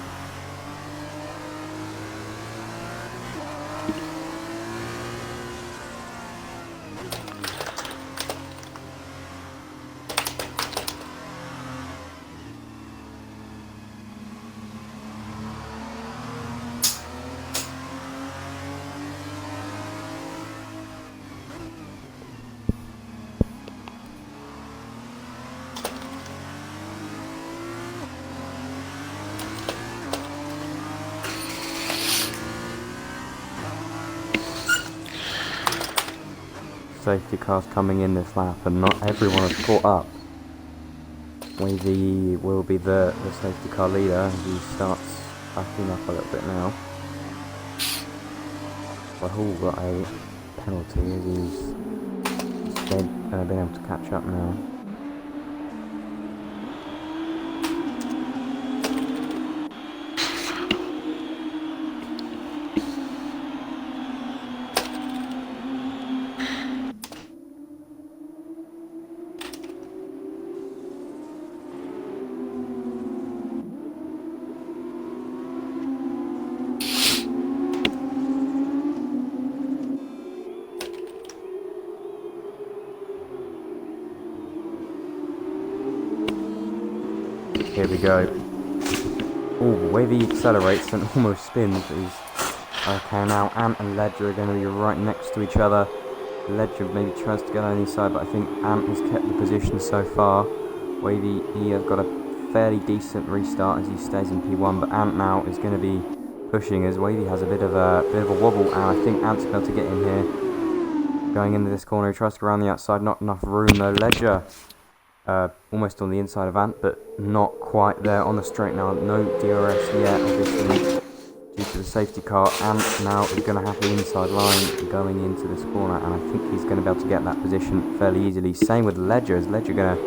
Safety cars coming in this lap, and not everyone has caught up. Wavy will be the safety car leader. He starts backing up a little bit now. Rahul got a penalty as he's been able to catch up now. Here we go. Oh, Wavy accelerates and almost spins. Okay, now Ant and Ledger are going to be right next to each other. Ledger maybe tries to get on the side, but I think Ant has kept the position so far. Wavy, he has got a fairly decent restart as he stays in P1, but Ant now is going to be pushing as Wavy has a bit of a wobble, and I think Ant's able to get in here. Going into this corner, he tries to go around the outside, not enough room though. Ledger almost on the inside of Ant, but not quite there on the straight now. No DRS yet, obviously, due to the safety car. Ant now is going to have the inside line going into this corner, and I think he's going to be able to get that position fairly easily. Same with Ledger. Is Ledger going to...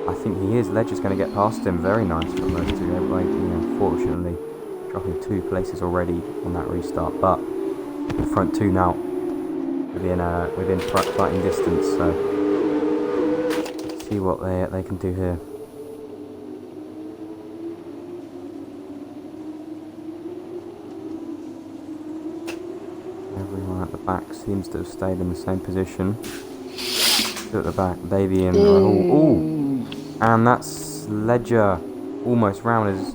I think he is. Ledger's going to get past him. Very nice from those two. Everybody, unfortunately, dropping 2 places already on that restart, but the front 2 now within fighting distance, so let's see what they can do here. Everyone at the back seems to have stayed in the same position. Two at the back, Davey and Rahul. Ooh! And that's Ledger almost round as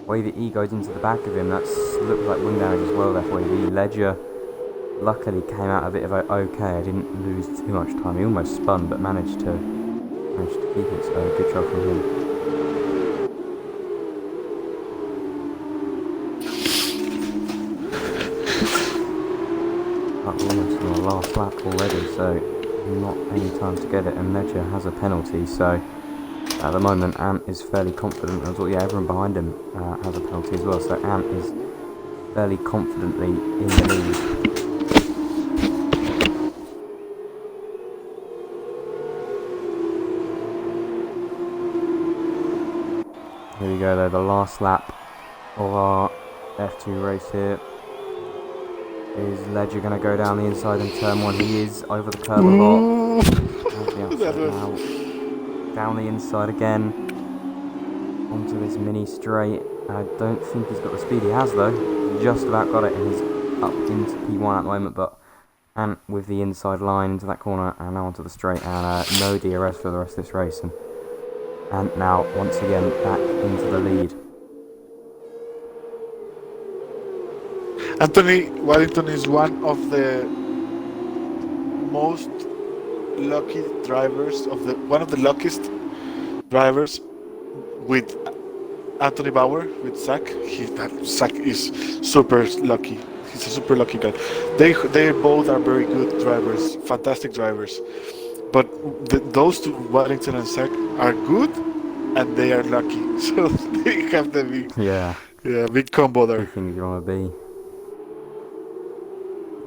Wavy E goes into the back of him. That looks like wing damage as well there for Wavy E. Ledger luckily came out a bit of okay. I didn't lose too much time. He almost spun, but managed to keep it. So good job from him. That's almost on the last lap already, so not any time to get it. And Ledger has a penalty, so at the moment Ant is fairly confident. As well, yeah, everyone behind him has a penalty as well. So Ant is fairly confidently in the lead. Here we go though, the last lap of our F2 race here. Is Ledger going to go down the inside in turn 1? He is over the curb a lot. Down the inside again. Onto this mini straight. I don't think he's got the speed. He has though. He just about got it, and he's up into P1 at the moment, but Ant with the inside line into that corner and now onto the straight, and no DRS for the rest of this race. And now, once again, back into the lead. Anthony Waddington is one of the most lucky drivers one of the luckiest drivers with Anthony Bauer with Zach. Zach is super lucky. He's a super lucky guy. They both are very good drivers, fantastic drivers. But those two, Waddington and Zach, are good, and they are lucky. So they have the big combo there. Two things you want to be.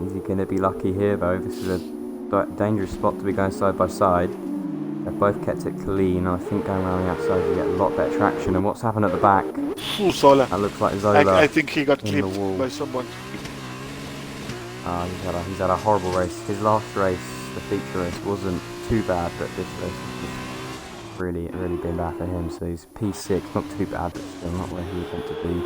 Is he going to be lucky here though? This is a dangerous spot to be going side by side. They've both kept it clean, and I think going around the outside you get a lot better traction. And what's happened at the back? Ooh, Sola. That looks like Zola. I think he got clipped by someone. He's had a horrible race. His last race, the feature race, wasn't too bad, but this race has really been bad for him. So he's P6, not too bad, but still not where he would want to be.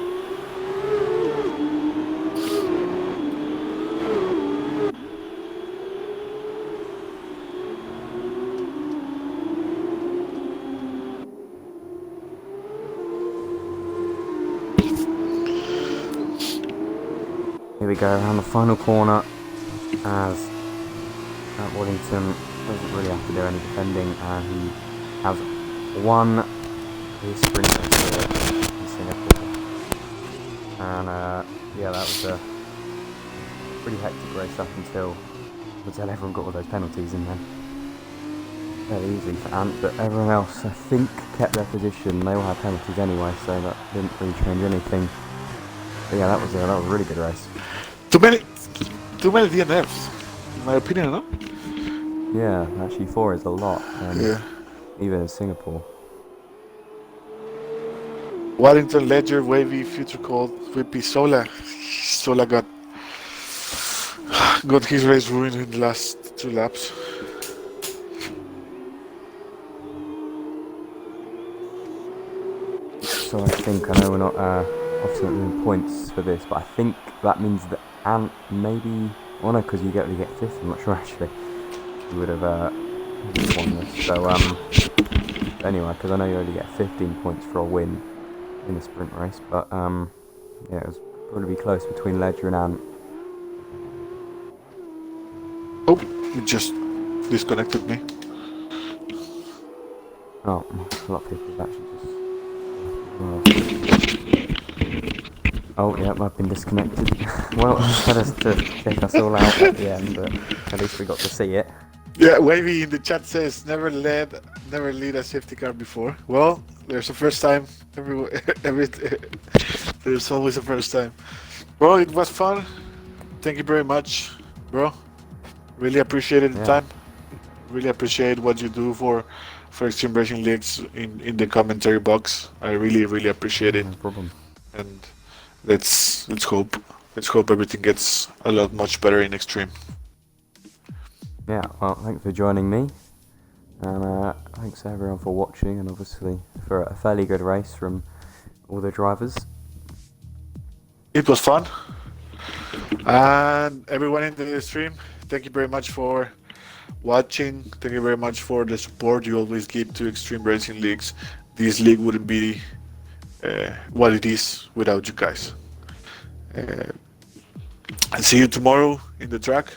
Here we go around the final corner as Waddington doesn't really have to do any defending, and he has won his sprint race here in Singapore. And yeah, that was a pretty hectic race up until everyone got all those penalties in there. Fairly easy for Ant, but everyone else I think kept their position. They all had penalties anyway, so that didn't really change anything. But yeah, that was a really good race. Too many DNFs, in my opinion, no? Yeah, actually 4 is a lot. Yeah. Even in Singapore. Waddington, Ledger, Wavy, Future Cold, Whippy, Sola. Sola got his race ruined in the last 2 laps. So I think, I know we're not obviously not doing points for this, but I think that means that Ant maybe, well no, because you only get 5th, I'm not sure actually. You would have won this. So anyway, because I know you only get 15 points for a win in a sprint race, but yeah, it was probably close between Ledger and Ant. Oh, it just disconnected me. Oh, a lot of people have actually just... Oh, yeah, I've been disconnected. Well, it's better to check us all out at the end, but at least we got to see it. Yeah, Wavy in the chat says never lead a safety car before. Well, there's a first time. Every there's always a first time. Bro, it was fun. Thank you very much, bro. Really appreciated the Yeah, time. Really appreciate what you do for Extreme Racing Leagues in the commentary box. I really appreciate it. no problem. And let's hope everything gets a lot much better in Extreme. Yeah, well, thanks for joining me, and thanks everyone for watching, and obviously for a fairly good race from all the drivers. It was fun. And everyone in the stream, thank you very much for watching. Thank you very much for the support you always give to Extreme Racing Leagues. This league wouldn't be what it is without you guys. I'll see you tomorrow in the track.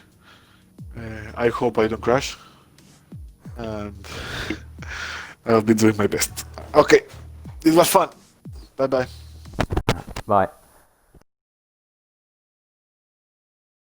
I hope I don't crash. And I'll be doing my best. Okay, it was fun. Bye bye. Bye.